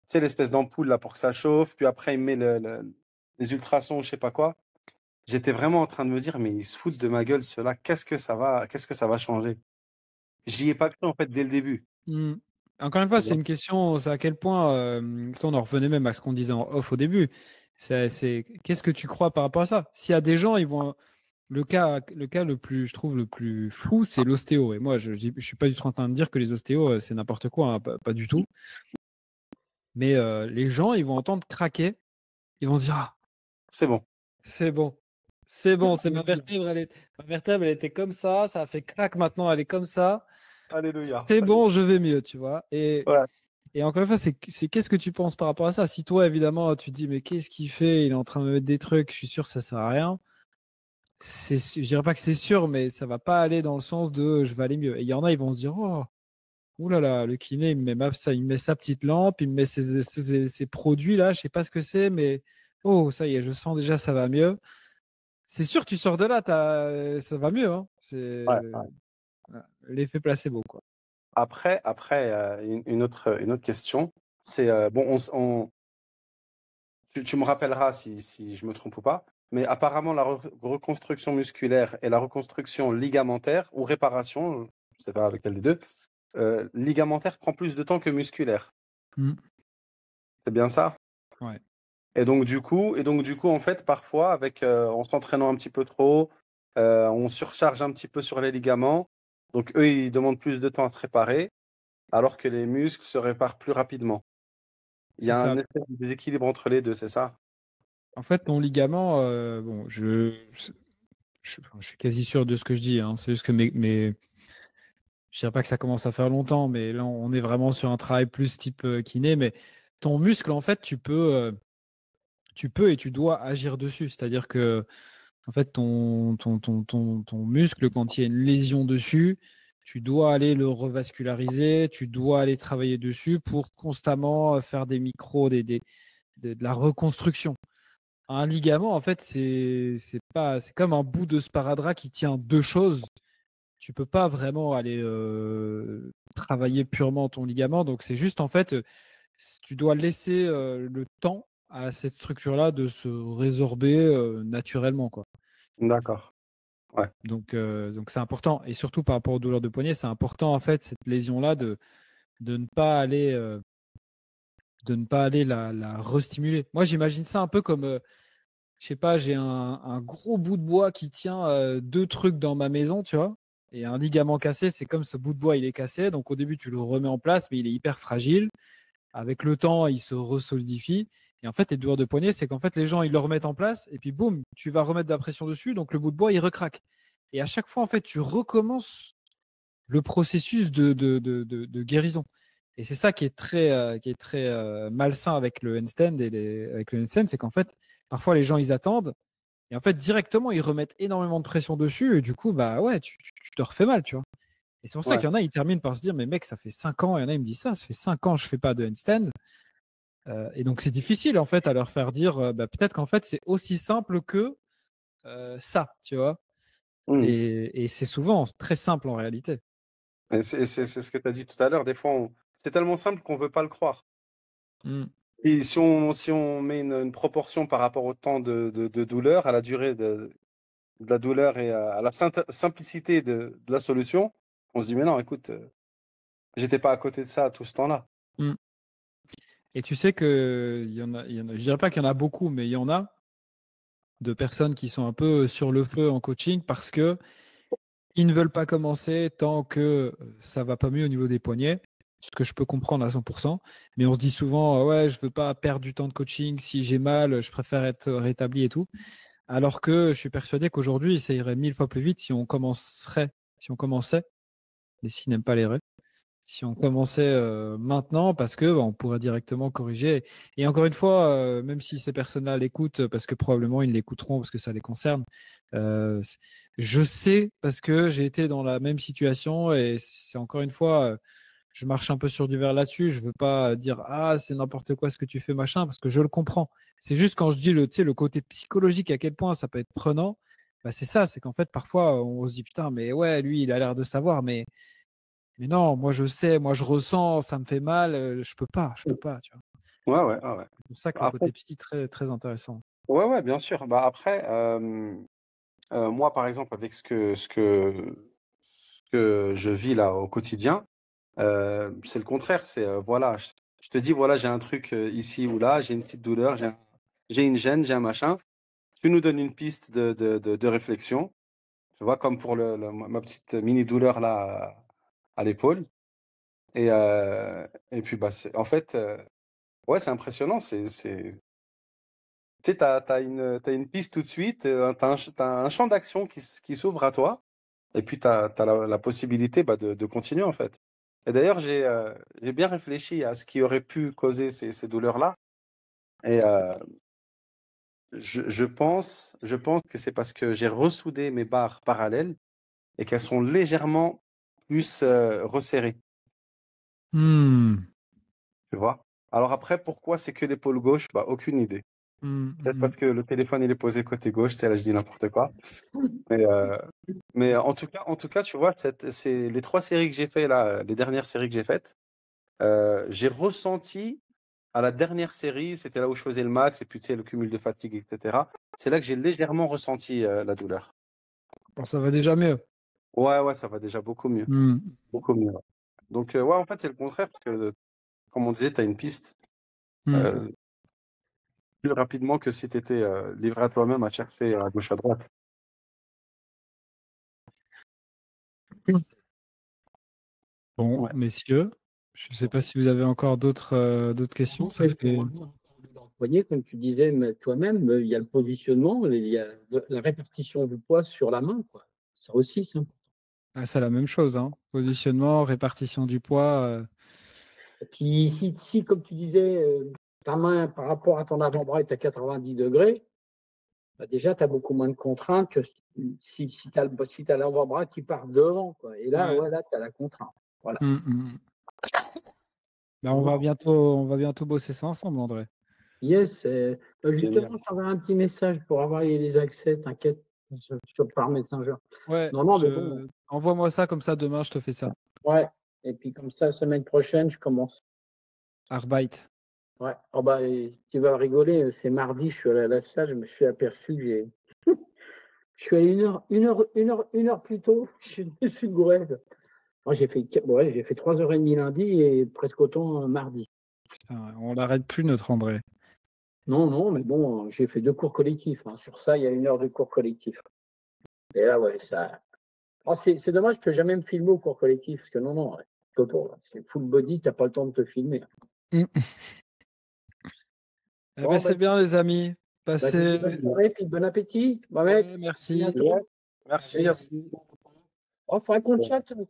sais, l'espèce d'ampoule là pour que ça chauffe, puis après, il met les ultrasons, je sais pas quoi. J'étais vraiment en train de me dire, mais ils se foutent de ma gueule, ceux-là, qu'est-ce que ça va changer? J'y ai pas cru, en fait, dès le début. hmm. Encore une fois, Tu c'est vois? une question, c'est à quel point, ça, on en revenait même à ce qu'on disait en off au début, qu'est-ce que tu crois par rapport à ça? S'il y a des gens, ils vont. Le cas le plus, je trouve, le plus fou, c'est l'ostéo. Et moi, je suis pas du tout en train de dire que les ostéos, c'est n'importe quoi, hein, pas du tout. Mais les gens, ils vont entendre craquer, ils vont se dire, ah, C'est bon. c'est bon, c'est ma vertèbre, elle était comme ça a fait crack maintenant, elle est comme ça. Alléluia. C'est bon, je vais mieux, tu vois. Ouais. Et encore une fois, qu'est-ce que tu penses par rapport à ça? Si toi, évidemment, tu te dis, mais qu'est-ce qu'il fait? Il est en train de me mettre des trucs, je suis sûr que ça sert à rien. Je dirais pas que c'est sûr, mais ça va pas aller dans le sens de je vais aller mieux. Et il y en a, ils vont se dire, oh, ouh là là, le kiné, il me met sa petite lampe, il me met ses produits là, je sais pas ce que c'est, mais oh, ça y est, je sens déjà ça va mieux. C'est sûr, tu sors de là, ça va mieux, hein. Ouais. Voilà, l'effet placebo, quoi. Après, une autre question, c'est, bon, tu me rappelleras si je me trompe ou pas, mais apparemment la reconstruction musculaire et la reconstruction ligamentaire ou réparation, je sais pas lequel des 2, ligamentaire prend plus de temps que musculaire. Mm. C'est bien ça? Ouais. Et donc du coup, en fait, parfois avec, en s'entraînant un petit peu trop, on surcharge un petit peu sur les ligaments, donc eux, ils demandent plus de temps à se réparer, alors que les muscles se réparent plus rapidement. Il y C'est a ça. un effet de déséquilibre entre les 2, c'est ça? En fait, ton ligament, bon, je suis quasi sûr de ce que je dis, hein. C'est juste que je dirais pas que ça commence à faire longtemps, mais là, on est vraiment sur un travail plus type kiné. Mais ton muscle, en fait, tu peux et tu dois agir dessus. C'est-à-dire que, en fait, ton muscle, quand il y a une lésion dessus, tu dois aller le revasculariser, tu dois aller travailler dessus pour constamment faire des micros, de la reconstruction. Un ligament, en fait, c'est comme un bout de sparadrap qui tient deux choses. Tu peux pas vraiment aller travailler purement ton ligament. Donc, c'est juste, en fait, tu dois laisser le temps à cette structure-là de se résorber naturellement, quoi. D'accord, ouais. Donc c'est important. Et surtout par rapport aux douleurs de poignet, c'est important, en fait, cette lésion-là, de ne pas aller, la restimuler. Moi, j'imagine ça un peu comme, je sais pas, j'ai un gros bout de bois qui tient deux trucs dans ma maison, tu vois. Et un ligament cassé, c'est comme ce bout de bois, il est cassé. Donc au début, tu le remets en place, mais il est hyper fragile. Avec le temps, il se resolidifie. Et en fait, les douleurs de poignet, c'est qu'en fait, les gens, ils le remettent en place. Et puis, boum, tu vas remettre de la pression dessus. Donc le bout de bois, il recraque. Et à chaque fois, en fait, tu recommences le processus de guérison. Et c'est ça qui est très malsain avec le handstand avec le handstand, c'est qu'en fait, parfois les gens ils attendent et en fait directement ils remettent énormément de pression dessus et du coup bah ouais tu te refais mal, tu vois. Et c'est pour ça Ouais. qu'il y en a ils terminent par se dire mais mec ça fait 5 ans, il y en a ils me disent ça fait 5 ans je fais pas de handstand. Et donc c'est difficile en fait à leur faire dire bah, peut-être qu'en fait c'est aussi simple que ça, tu vois. Mm. Et c'est souvent très simple en réalité. Et c'est ce que tu as dit tout à l'heure. Des fois, c'est tellement simple qu'on veut pas le croire. Mm. Et si on met une proportion par rapport au temps de douleur, à la durée de la douleur et à la simplicité de la solution, on se dit, mais non, écoute, j'étais pas à côté de ça tout ce temps-là. Mm. Et tu sais que je dirais pas qu'il y en a beaucoup, mais il y en a de personnes qui sont un peu sur le feu en coaching parce que ils ne veulent pas commencer tant que ça va pas mieux au niveau des poignets, ce que je peux comprendre à 100%. Mais on se dit souvent, ouais, je veux pas perdre du temps de coaching. Si j'ai mal, je préfère être rétabli et tout. Alors que je suis persuadé qu'aujourd'hui, ça irait 1000 fois plus vite si on commençait, les si n'aiment pas les rêves. Si on commençait maintenant, parce que on pourrait directement corriger. Et encore une fois, même si ces personnes-là l'écoutent, parce que probablement ils l'écouteront, parce que ça les concerne, je sais parce que j'ai été dans la même situation et c'est encore une fois, je marche un peu sur du verre là-dessus. Je veux pas dire ah c'est n'importe quoi ce que tu fais machin, parce que je le comprends. C'est juste quand je dis le côté psychologique à quel point ça peut être prenant, bah, c'est ça, c'est qu'en fait parfois on se dit putain mais ouais lui il a l'air de savoir mais non, moi je sais, moi je ressens, ça me fait mal, je peux pas, tu vois. Ouais, ouais, ouais. C'est pour ça que le Après, côté psy très très intéressant. ouais, ouais, bien sûr. Bah après, moi, par exemple, avec ce que je vis là au quotidien, c'est le contraire. C'est voilà, je te dis, voilà, j'ai un truc ici ou là, j'ai une petite douleur, j'ai une gêne, j'ai un machin. Tu nous donnes une piste de réflexion, tu vois, comme pour ma petite mini douleur là à l'épaule. Et puis, bah, en fait, ouais, c'est impressionnant. Tu sais, t'as une piste tout de suite, t'as un champ d'action qui s'ouvre à toi. Et puis, tu as la possibilité bah, de continuer, en fait. Et d'ailleurs, j'ai bien réfléchi à ce qui aurait pu causer ces douleurs-là. Et je pense que c'est parce que j'ai ressoudé mes barres parallèles et qu'elles sont légèrement plus resserrées, Mmh. tu vois. Alors après, pourquoi c'est que l'épaule gauche? Bah, aucune idée. Mmh, Peut-être mmh. parce que le téléphone, il est posé côté gauche, c'est là, je dis n'importe quoi. Mais, en tout cas, tu vois, c'est les 3 séries que j'ai fait là, les dernières séries que j'ai faites, j'ai ressenti à la dernière série, c'était là où je faisais le max et puis, tu sais, le cumul de fatigue et cetera. C'est là que j'ai légèrement ressenti, la douleur. Bon, ça va déjà mieux. Ouais, ouais, ça va déjà beaucoup mieux, Mmh. beaucoup mieux, ouais. Donc, ouais, en fait, c'est le contraire parce que, comme on disait, tu as une piste, Mmh. heu, plus rapidement que si tu étais, livré à toi-même à chercher à gauche, à droite. Bon, Ouais. messieurs, je ne sais pas si vous avez encore d'autres questions. Ça Pour fait revenir encore dans le poignet, comme tu disais mais toi-même, il y a le positionnement, il y a la répartition du poids sur la main, quoi. Ça aussi, c'est important. c'est la même chose, hein. Positionnement, répartition du poids. Et puis, si comme tu disais, ta main par rapport à ton avant-bras est à 90 degrés, bah déjà, tu as beaucoup moins de contraintes que si tu as l'avant-bras qui part devant, quoi. Et là, Ouais. ouais, là, tu as la contrainte. Voilà. Mmh, mmh. Bah, on va bientôt bosser ça ensemble, André. Yes, bah, Génial. justement, je t'enverrai un petit message pour avoir les accès, t'inquiète, par Messenger. Ouais, Non, mais bon, envoie-moi ça comme ça demain, je te fais ça. ouais. Et puis comme ça, semaine prochaine, je commence. Arbeit. Ouais. Oh bah, et tu vas rigoler, c'est mardi, je suis allé à la salle, je me suis aperçu que je suis allé une heure plus tôt, je suis gouré. Moi, j'ai fait 3h30 lundi et presque autant mardi. Putain, on l'arrête plus, notre André. Non, non, mais bon, j'ai fait 2 cours collectifs, hein. Sur ça, il y a 1 heure de cours collectif. Et là, ouais, ça. Oh, c'est dommage que jamais me filmer au cours collectif, parce que non, Toto, c'est full body, t'as pas le temps de te filmer. Eh Bon, ben, c'est bien, les amis. Passez. bonne soirée, puis bon appétit. Bon, mec, Ouais, merci. à bientôt. Merci. On fera qu'on chatte, moi.